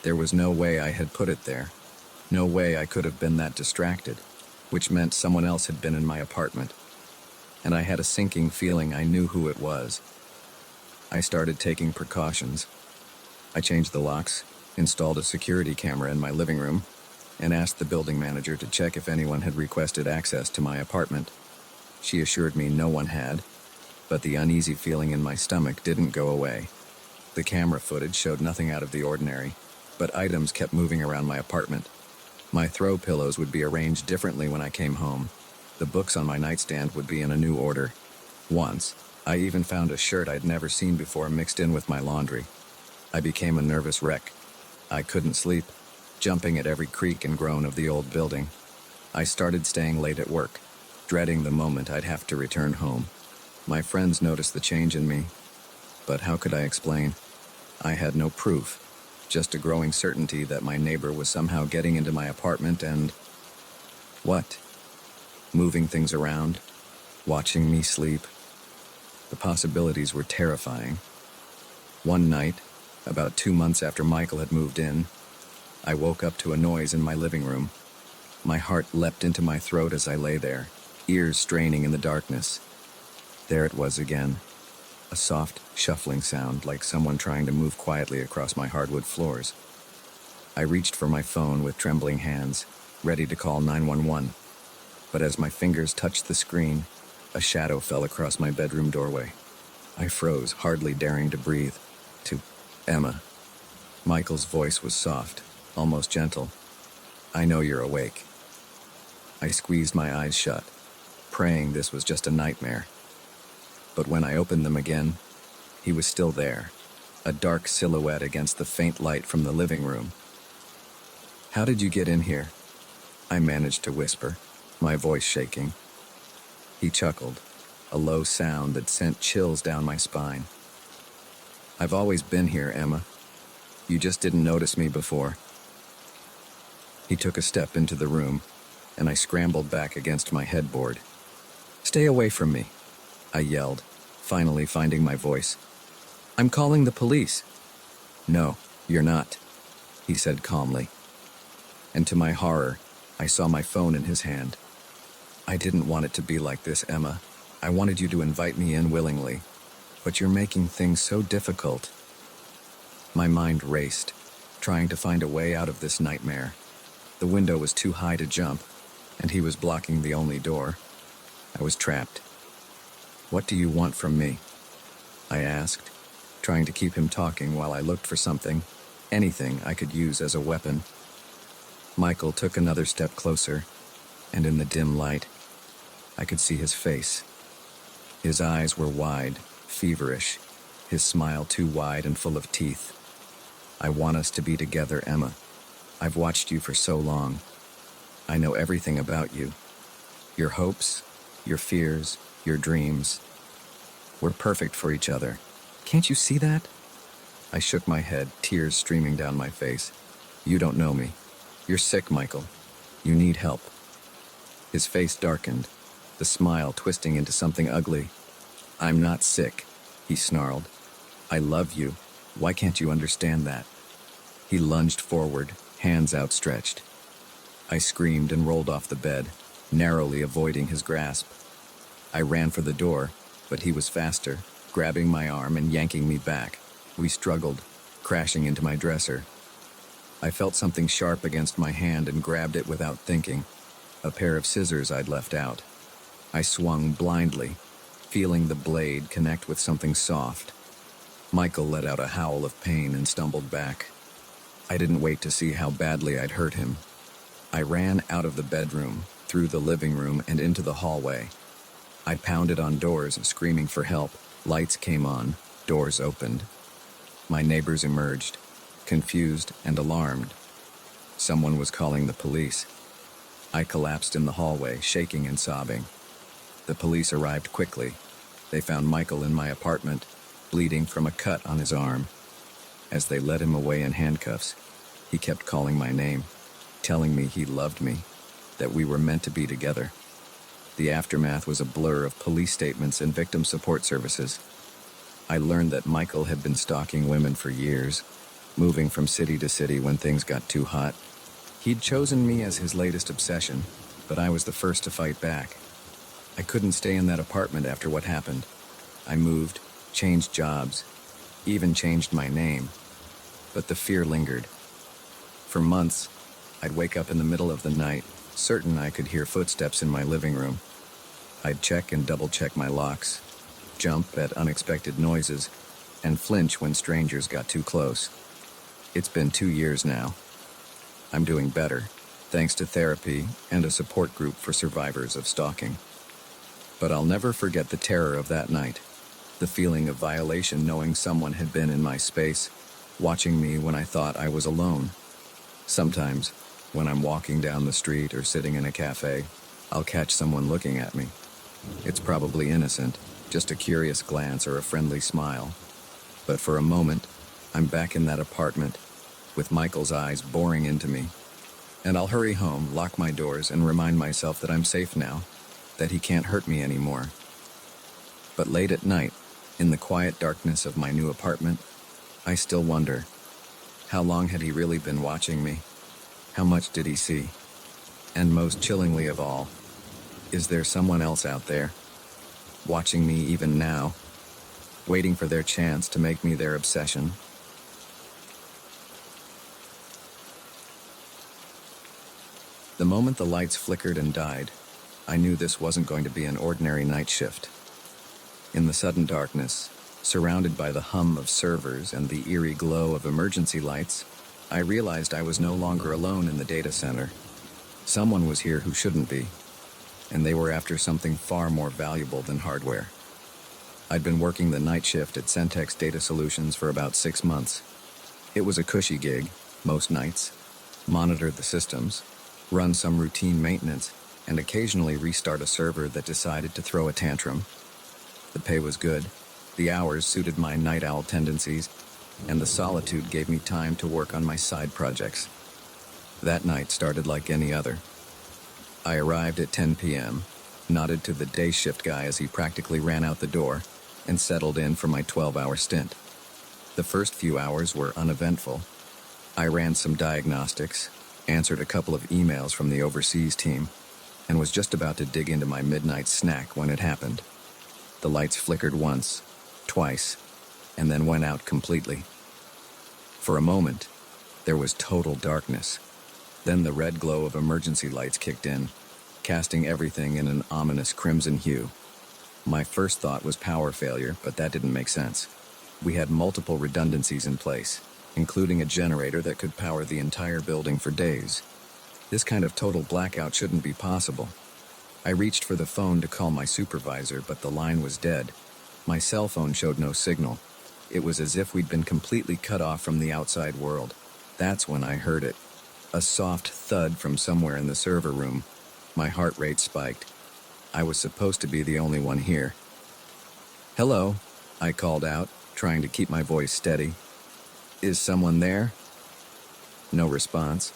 There was no way I had put it there. No way I could have been that distracted, which meant someone else had been in my apartment. And I had a sinking feeling I knew who it was. I started taking precautions. I changed the locks, installed a security camera in my living room, and asked the building manager to check if anyone had requested access to my apartment. She assured me no one had, but the uneasy feeling in my stomach didn't go away. The camera footage showed nothing out of the ordinary, but items kept moving around my apartment. My throw pillows would be arranged differently when I came home. The books on my nightstand would be in a new order. Once, I even found a shirt I'd never seen before mixed in with my laundry. I became a nervous wreck. I couldn't sleep, jumping at every creak and groan of the old building. I started staying late at work, dreading the moment I'd have to return home. My friends noticed the change in me, but how could I explain? I had no proof, just a growing certainty that my neighbor was somehow getting into my apartment and... what? Moving things around, watching me sleep. The possibilities were terrifying. One night, about 2 months after Michael had moved in, I woke up to a noise in my living room. My heart leapt into my throat as I lay there, ears straining in the darkness. There it was again, a soft, shuffling sound like someone trying to move quietly across my hardwood floors. I reached for my phone with trembling hands, ready to call 911. But as my fingers touched the screen, a shadow fell across my bedroom doorway. I froze, hardly daring to breathe. To Emma. Michael's voice was soft, almost gentle. I know you're awake. I squeezed my eyes shut, praying this was just a nightmare. But when I opened them again, he was still there, a dark silhouette against the faint light from the living room. How did you get in here? I managed to whisper, my voice shaking. He chuckled, a low sound that sent chills down my spine. I've always been here, Emma. You just didn't notice me before. He took a step into the room, and I scrambled back against my headboard. Stay away from me, I yelled, finally finding my voice. I'm calling the police. No, you're not, he said calmly. And to my horror, I saw my phone in his hand. I didn't want it to be like this, Emma. I wanted you to invite me in willingly, but you're making things so difficult. My mind raced, trying to find a way out of this nightmare. The window was too high to jump, and he was blocking the only door. I was trapped. What do you want from me? I asked, trying to keep him talking while I looked for something, anything I could use as a weapon. Michael took another step closer, and in the dim light, I could see his face. His eyes were wide, feverish, his smile too wide and full of teeth. I want us to be together, Emma. I've watched you for so long. I know everything about you. Your hopes, your fears, your dreams. We're perfect for each other. Can't you see that? I shook my head, tears streaming down my face. You don't know me. You're sick, Michael. You need help. His face darkened, the smile twisting into something ugly. I'm not sick, he snarled. I love you. Why can't you understand that? He lunged forward, hands outstretched. I screamed and rolled off the bed, narrowly avoiding his grasp. I ran for the door, but he was faster, grabbing my arm and yanking me back. We struggled, crashing into my dresser. I felt something sharp against my hand and grabbed it without thinking, a pair of scissors I'd left out. I swung blindly, feeling the blade connect with something soft. Michael let out a howl of pain and stumbled back. I didn't wait to see how badly I'd hurt him. I ran out of the bedroom, through the living room, and into the hallway. I pounded on doors, screaming for help. Lights came on, doors opened. My neighbors emerged, confused and alarmed. Someone was calling the police. I collapsed in the hallway, shaking and sobbing. The police arrived quickly. They found Michael in my apartment, bleeding from a cut on his arm. As they led him away in handcuffs, he kept calling my name, telling me he loved me, that we were meant to be together. The aftermath was a blur of police statements and victim support services. I learned that Michael had been stalking women for years, moving from city to city when things got too hot. He'd chosen me as his latest obsession, but I was the first to fight back. I couldn't stay in that apartment after what happened. I moved, changed jobs, even changed my name. But the fear lingered. For months, I'd wake up in the middle of the night, certain I could hear footsteps in my living room. I'd check and double-check my locks, jump at unexpected noises, and flinch when strangers got too close. It's been 2 years now. I'm doing better, thanks to therapy and a support group for survivors of stalking. But I'll never forget the terror of that night, the feeling of violation knowing someone had been in my space, watching me when I thought I was alone. Sometimes, when I'm walking down the street or sitting in a cafe, I'll catch someone looking at me. It's probably innocent, just a curious glance or a friendly smile. But for a moment, I'm back in that apartment, with Michael's eyes boring into me. And I'll hurry home, lock my doors, and remind myself that I'm safe now, that he can't hurt me anymore. But late at night, in the quiet darkness of my new apartment, I still wonder, how long had he really been watching me? How much did he see? And most chillingly of all, is there someone else out there, watching me even now, waiting for their chance to make me their obsession? The moment the lights flickered and died, I knew this wasn't going to be an ordinary night shift. In the sudden darkness, surrounded by the hum of servers and the eerie glow of emergency lights, I realized I was no longer alone in the data center. Someone was here who shouldn't be, and they were after something far more valuable than hardware. I'd been working the night shift at Centex Data Solutions for about 6 months. It was a cushy gig, most nights, monitor the systems, run some routine maintenance, and occasionally restart a server that decided to throw a tantrum. The pay was good, the hours suited my night owl tendencies, and the solitude gave me time to work on my side projects. That night started like any other. I arrived at 10 p.m., nodded to the day shift guy as he practically ran out the door, and settled in for my 12-hour stint. The first few hours were uneventful. I ran some diagnostics, answered a couple of emails from the overseas team, and was just about to dig into my midnight snack when it happened. The lights flickered once, twice, and then went out completely. For a moment, there was total darkness. Then the red glow of emergency lights kicked in, casting everything in an ominous crimson hue. My first thought was power failure, but that didn't make sense. We had multiple redundancies in place, including a generator that could power the entire building for days. This kind of total blackout shouldn't be possible. I reached for the phone to call my supervisor, but the line was dead. My cell phone showed no signal. It was as if we'd been completely cut off from the outside world. That's when I heard it. A soft thud from somewhere in the server room. My heart rate spiked. I was supposed to be the only one here. "Hello," I called out, trying to keep my voice steady. "Is someone there?" No response,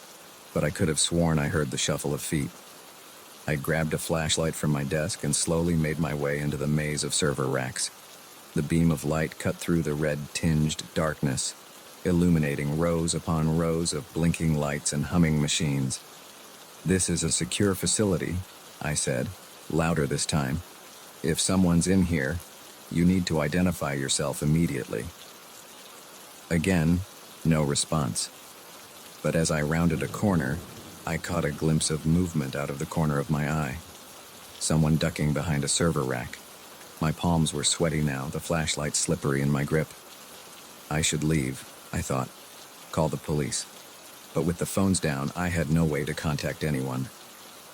but I could have sworn I heard the shuffle of feet. I grabbed a flashlight from my desk and slowly made my way into the maze of server racks. The beam of light cut through the red-tinged darkness, illuminating rows upon rows of blinking lights and humming machines. "This is a secure facility," I said, louder this time. "If someone's in here, you need to identify yourself immediately." Again, no response. But as I rounded a corner, I caught a glimpse of movement out of the corner of my eye. Someone ducking behind a server rack. My palms were sweaty now, the flashlight slippery in my grip. I should leave, I thought. Call the police. But with the phones down, I had no way to contact anyone.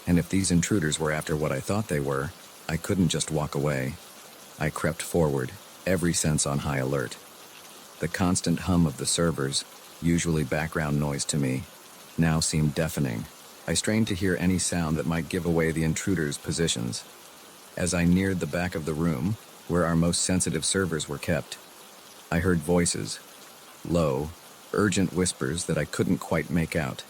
And if these intruders were after what I thought they were, I couldn't just walk away. I crept forward, every sense on high alert. The constant hum of the servers, usually background noise to me, now seemed deafening. I strained to hear any sound that might give away the intruders' positions. As I neared the back of the room, where our most sensitive servers were kept, I heard voices, low, urgent whispers that I couldn't quite make out.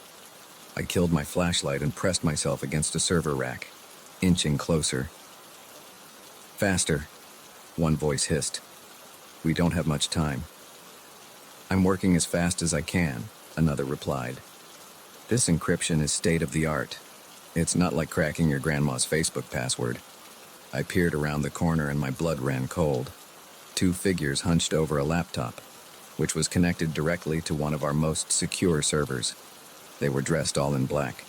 I killed my flashlight and pressed myself against a server rack, inching closer. "Faster," one voice hissed. "We don't have much time." "I'm working as fast as I can," another replied. "This encryption is state-of-the-art. It's not like cracking your grandma's Facebook password." I peered around the corner and my blood ran cold. Two figures hunched over a laptop, which was connected directly to one of our most secure servers. They were dressed all in black,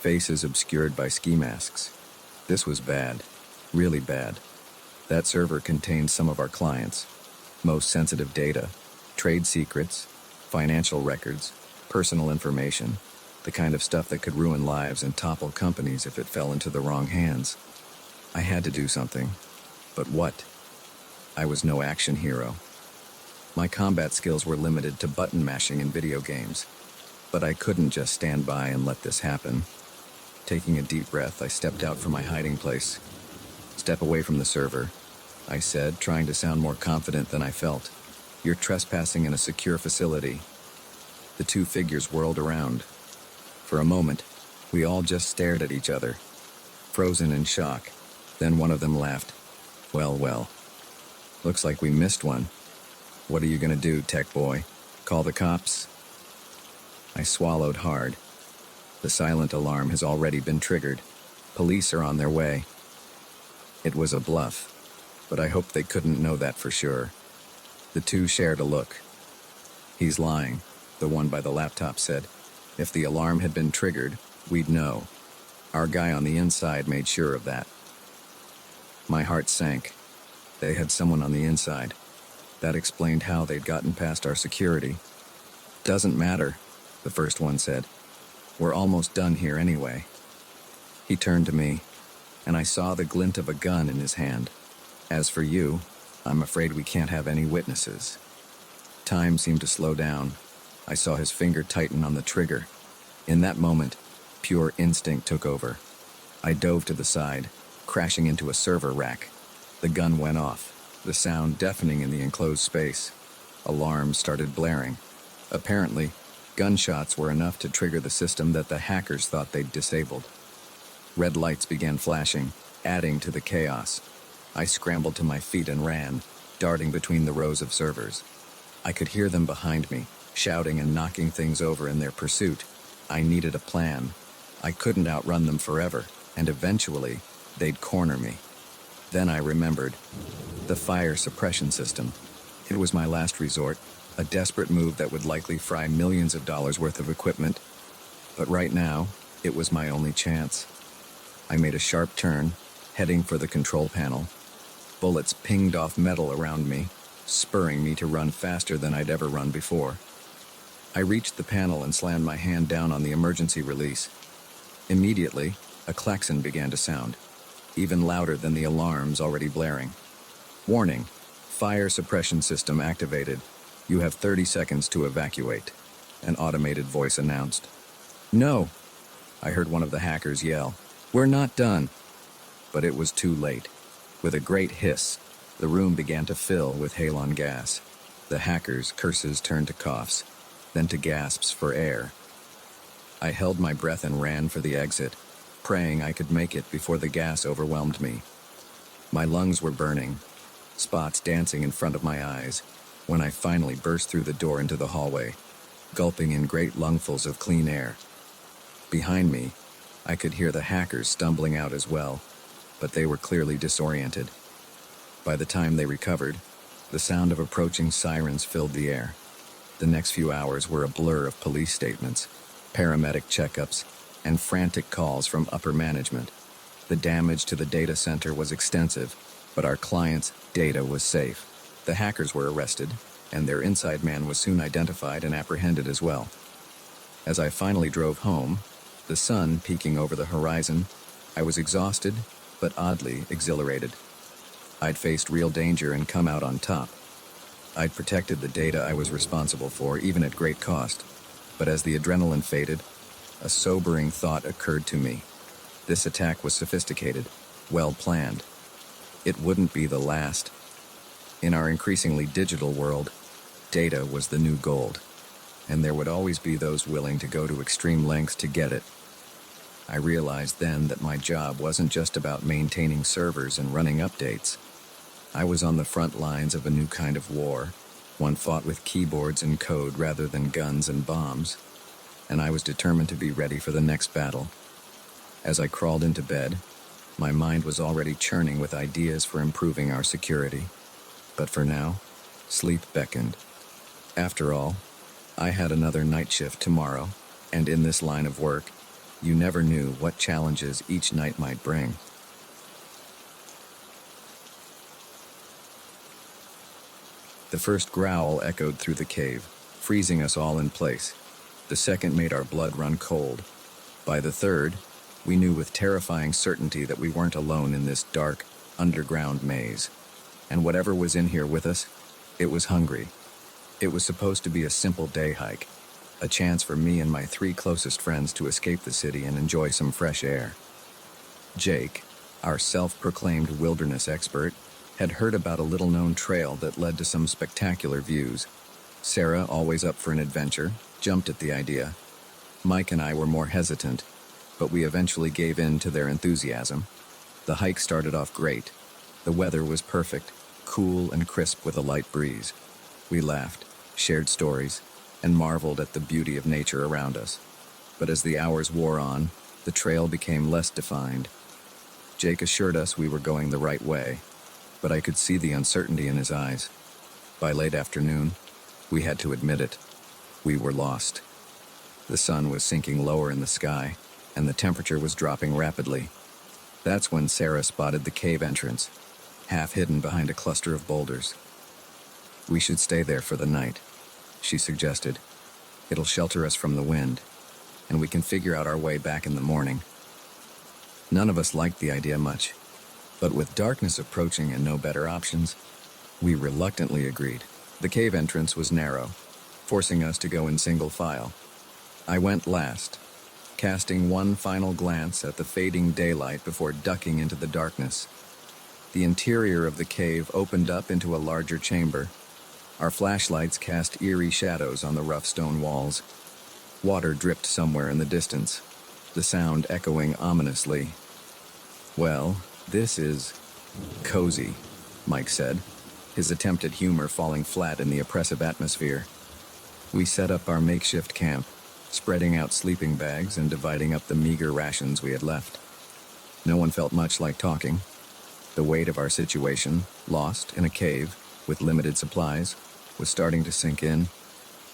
faces obscured by ski masks. This was bad, really bad. That server contained some of our clients' most sensitive data, trade secrets, financial records, personal information, the kind of stuff that could ruin lives and topple companies if it fell into the wrong hands. I had to do something, but what? I was no action hero. My combat skills were limited to button mashing in video games, but I couldn't just stand by and let this happen. Taking a deep breath, I stepped out from my hiding place. "Step away from the server," I said, trying to sound more confident than I felt. "You're trespassing in a secure facility." The two figures whirled around. For a moment, we all just stared at each other, frozen in shock. Then one of them laughed. Well. Looks like we missed one. What are you gonna do, tech boy? Call the cops?" I swallowed hard. The silent alarm has already been triggered. Police are on their way. It was a bluff, but I hoped they couldn't know that for sure. The two shared a look. "He's lying," the one by the laptop said. "If the alarm had been triggered, we'd know. Our guy on the inside made sure of that." My heart sank. They had someone on the inside. That explained how they'd gotten past our security. "Doesn't matter," the first one said. "We're almost done here anyway." He turned to me, and I saw the glint of a gun in his hand. "As for you, I'm afraid we can't have any witnesses." Time seemed to slow down. I saw his finger tighten on the trigger. In that moment, pure instinct took over. I dove to the side, crashing into a server rack. The gun went off, the sound deafening in the enclosed space. Alarms started blaring. Apparently, gunshots were enough to trigger the system that the hackers thought they'd disabled. Red lights began flashing, adding to the chaos. I scrambled to my feet and ran, darting between the rows of servers. I could hear them behind me, shouting and knocking things over in their pursuit. I needed a plan. I couldn't outrun them forever, and eventually, they'd corner me. Then I remembered. The fire suppression system. It was my last resort, a desperate move that would likely fry millions of dollars worth of equipment. But right now, it was my only chance. I made a sharp turn, heading for the control panel. Bullets pinged off metal around me, spurring me to run faster than I'd ever run before. I reached the panel and slammed my hand down on the emergency release. Immediately, a klaxon began to sound, even louder than the alarms already blaring. "Warning, Fire suppression system activated. You have 30 seconds to evacuate, an automated voice announced. No, I heard one of the hackers yell. We're not done. But it was too late. With a great hiss, the room began to fill with halon gas. The hackers' curses turned to coughs, then to gasps for air. I held my breath and ran for the exit, praying I could make it before the gas overwhelmed me. My lungs were burning, spots dancing in front of my eyes, when I finally burst through the door into the hallway, gulping in great lungfuls of clean air. Behind me, I could hear the hackers stumbling out as well, but they were clearly disoriented. By the time they recovered, the sound of approaching sirens filled the air. The next few hours were a blur of police statements, paramedic checkups, and frantic calls from upper management. The damage to the data center was extensive, but our client's data was safe. The hackers were arrested, and their inside man was soon identified and apprehended as well. As I finally drove home, the sun peeking over the horizon, I was exhausted, but oddly exhilarated. I'd faced real danger and come out on top. I'd protected the data I was responsible for, even at great cost. But as the adrenaline faded, a sobering thought occurred to me. This attack was sophisticated, well planned. It wouldn't be the last. In our increasingly digital world, data was the new gold, and there would always be those willing to go to extreme lengths to get it. I realized then that my job wasn't just about maintaining servers and running updates. I was on the front lines of a new kind of war, one fought with keyboards and code rather than guns and bombs, and I was determined to be ready for the next battle. As I crawled into bed, my mind was already churning with ideas for improving our security. But for now, sleep beckoned. After all, I had another night shift tomorrow, and in this line of work, you never knew what challenges each night might bring. The first growl echoed through the cave, freezing us all in place. The second made our blood run cold. By the third, we knew with terrifying certainty that we weren't alone in this dark, underground maze. And whatever was in here with us, it was hungry. It was supposed to be a simple day hike, a chance for me and my 3 closest friends to escape the city and enjoy some fresh air. Jake, our self-proclaimed wilderness expert, had heard about a little-known trail that led to some spectacular views. Sarah, always up for an adventure, jumped at the idea. Mike and I were more hesitant, but we eventually gave in to their enthusiasm. The hike started off great. The weather was perfect, cool and crisp with a light breeze. We laughed, shared stories, and marveled at the beauty of nature around us. But as the hours wore on, the trail became less defined. Jake assured us we were going the right way, but I could see the uncertainty in his eyes. By late afternoon, we had to admit it. We were lost. The sun was sinking lower in the sky, and the temperature was dropping rapidly. That's when Sarah spotted the cave entrance, half hidden behind a cluster of boulders. We should stay there for the night, she suggested. It'll shelter us from the wind, and we can figure out our way back in the morning. None of us liked the idea much, but with darkness approaching and no better options, we reluctantly agreed. The cave entrance was narrow, forcing us to go in single file. I went last, casting one final glance at the fading daylight before ducking into the darkness. The interior of the cave opened up into a larger chamber. Our flashlights cast eerie shadows on the rough stone walls. Water dripped somewhere in the distance, the sound echoing ominously. Well, this is cozy, Mike said, his attempt at humor falling flat in the oppressive atmosphere. We set up our makeshift camp, spreading out sleeping bags and dividing up the meager rations we had left. No one felt much like talking. The weight of our situation, lost in a cave with limited supplies, was starting to sink in.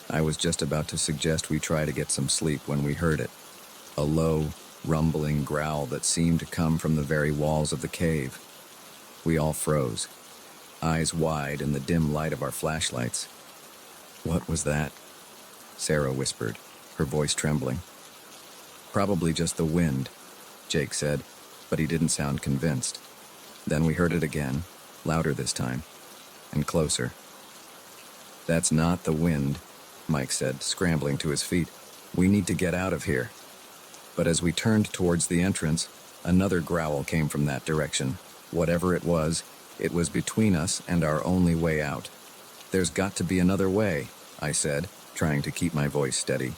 I was just about to suggest we try to get some sleep when we heard it. A low, rumbling growl that seemed to come from the very walls of the cave. We all froze, eyes wide in the dim light of our flashlights. "What was that?" Sarah whispered, her voice trembling. "Probably just the wind," Jake said, but he didn't sound convinced. Then we heard it again, louder this time. and closer. "That's not the wind," Mike said, scrambling to his feet. "We need to get out of here." But as we turned towards the entrance, another growl came from that direction. Whatever it was between us and our only way out. "There's got to be another way," I said, trying to keep my voice steady.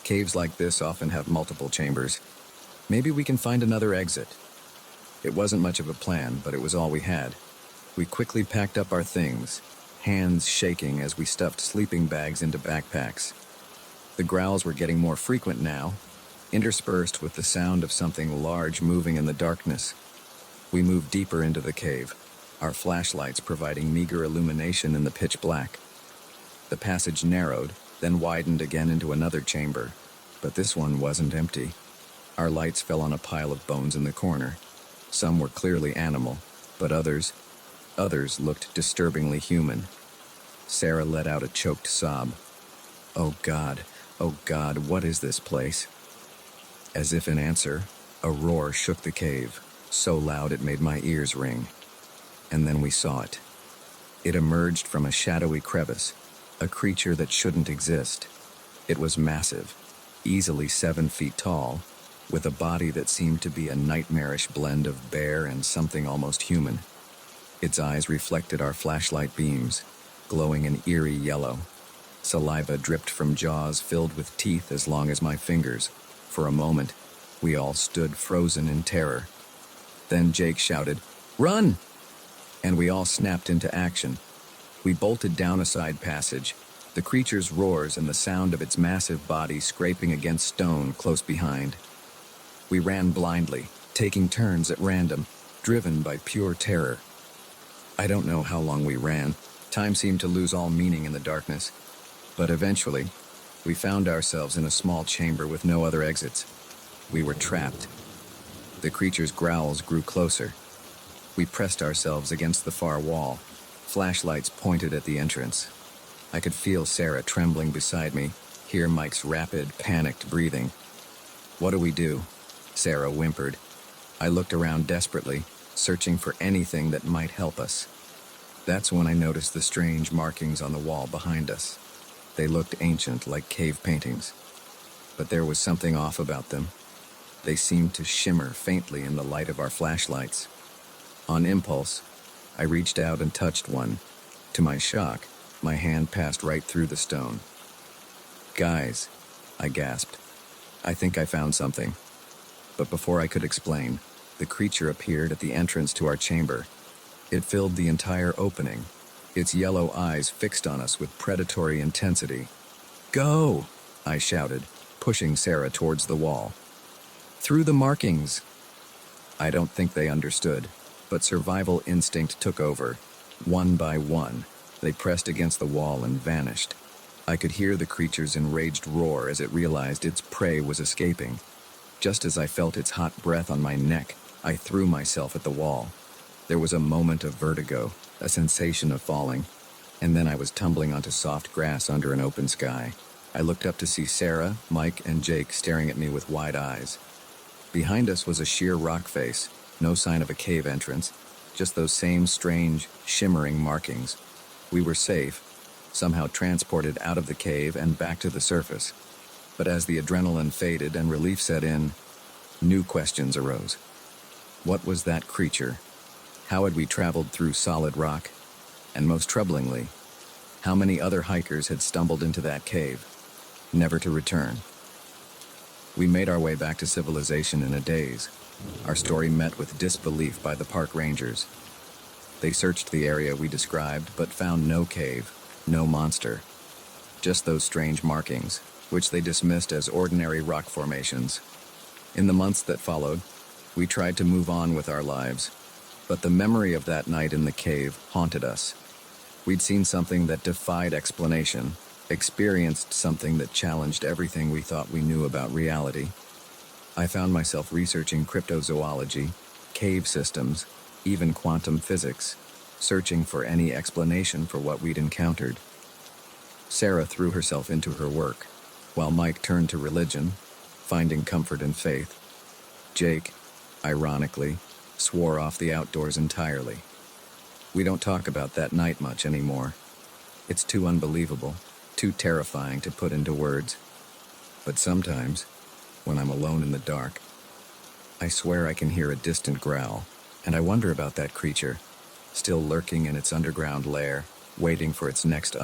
"Caves like this often have multiple chambers. Maybe we can find another exit." It wasn't much of a plan, but it was all we had. We quickly packed up our things, hands shaking as we stuffed sleeping bags into backpacks. The growls were getting more frequent now, interspersed with the sound of something large moving in the darkness. We moved deeper into the cave, our flashlights providing meager illumination in the pitch black. The passage narrowed, then widened again into another chamber, but this one wasn't empty. Our lights fell on a pile of bones in the corner. Some were clearly animal, but others looked disturbingly human. Sarah let out a choked sob. Oh God, what is this place?" As if in answer, a roar shook the cave, so loud it made my ears ring. And then we saw it. It emerged from a shadowy crevice, a creature that shouldn't exist. It was massive, easily 7 feet tall, with a body that seemed to be a nightmarish blend of bear and something almost human. Its eyes reflected our flashlight beams, glowing an eerie yellow. Saliva dripped from jaws filled with teeth as long as my fingers. For a moment, we all stood frozen in terror. Then Jake shouted, "Run!" And we all snapped into action. We bolted down a side passage, the creature's roars and the sound of its massive body scraping against stone close behind. We ran blindly, taking turns at random, driven by pure terror. I don't know how long we ran. Time seemed to lose all meaning in the darkness. But eventually, we found ourselves in a small chamber with no other exits. We were trapped. The creature's growls grew closer. We pressed ourselves against the far wall, flashlights pointed at the entrance. I could feel Sarah trembling beside me, hear Mike's rapid, panicked breathing. "What do we do?" Sarah whimpered. I looked around desperately, searching for anything that might help us. That's when I noticed the strange markings on the wall behind us. They looked ancient, like cave paintings. But there was something off about them. They seemed to shimmer faintly in the light of our flashlights. On impulse, I reached out and touched one. To my shock, my hand passed right through the stone. "Guys," I gasped. "I think I found something." But before I could explain, the creature appeared at the entrance to our chamber. It filled the entire opening, its yellow eyes fixed on us with predatory intensity. "Go!" I shouted, pushing Sarah towards the wall. "Through the markings!" I don't think they understood, but survival instinct took over. One by one, they pressed against the wall and vanished. I could hear the creature's enraged roar as it realized its prey was escaping. Just as I felt its hot breath on my neck, I threw myself at the wall. There was a moment of vertigo, a sensation of falling, and then I was tumbling onto soft grass under an open sky. I looked up to see Sarah, Mike, and Jake staring at me with wide eyes. Behind us was a sheer rock face, no sign of a cave entrance, just those same strange, shimmering markings. We were safe, somehow transported out of the cave and back to the surface. But as the adrenaline faded and relief set in, new questions arose. What was that creature? How had we traveled through solid rock? And most troublingly, how many other hikers had stumbled into that cave, never to return? We made our way back to civilization in a daze, our story met with disbelief by the park rangers. They searched the area we described, but found no cave, no monster. Just those strange markings, which they dismissed as ordinary rock formations. In the months that followed, we tried to move on with our lives, but the memory of that night in the cave haunted us. We'd seen something that defied explanation, experienced something that challenged everything we thought we knew about reality. I found myself researching cryptozoology, cave systems, even quantum physics, searching for any explanation for what we'd encountered. Sarah threw herself into her work, while Mike turned to religion, finding comfort in faith. Jake, ironically, swore off the outdoors entirely. We don't talk about that night much anymore. It's too unbelievable, too terrifying to put into words. But sometimes, when I'm alone in the dark, I swear I can hear a distant growl, and I wonder about that creature, still lurking in its underground lair, waiting for its next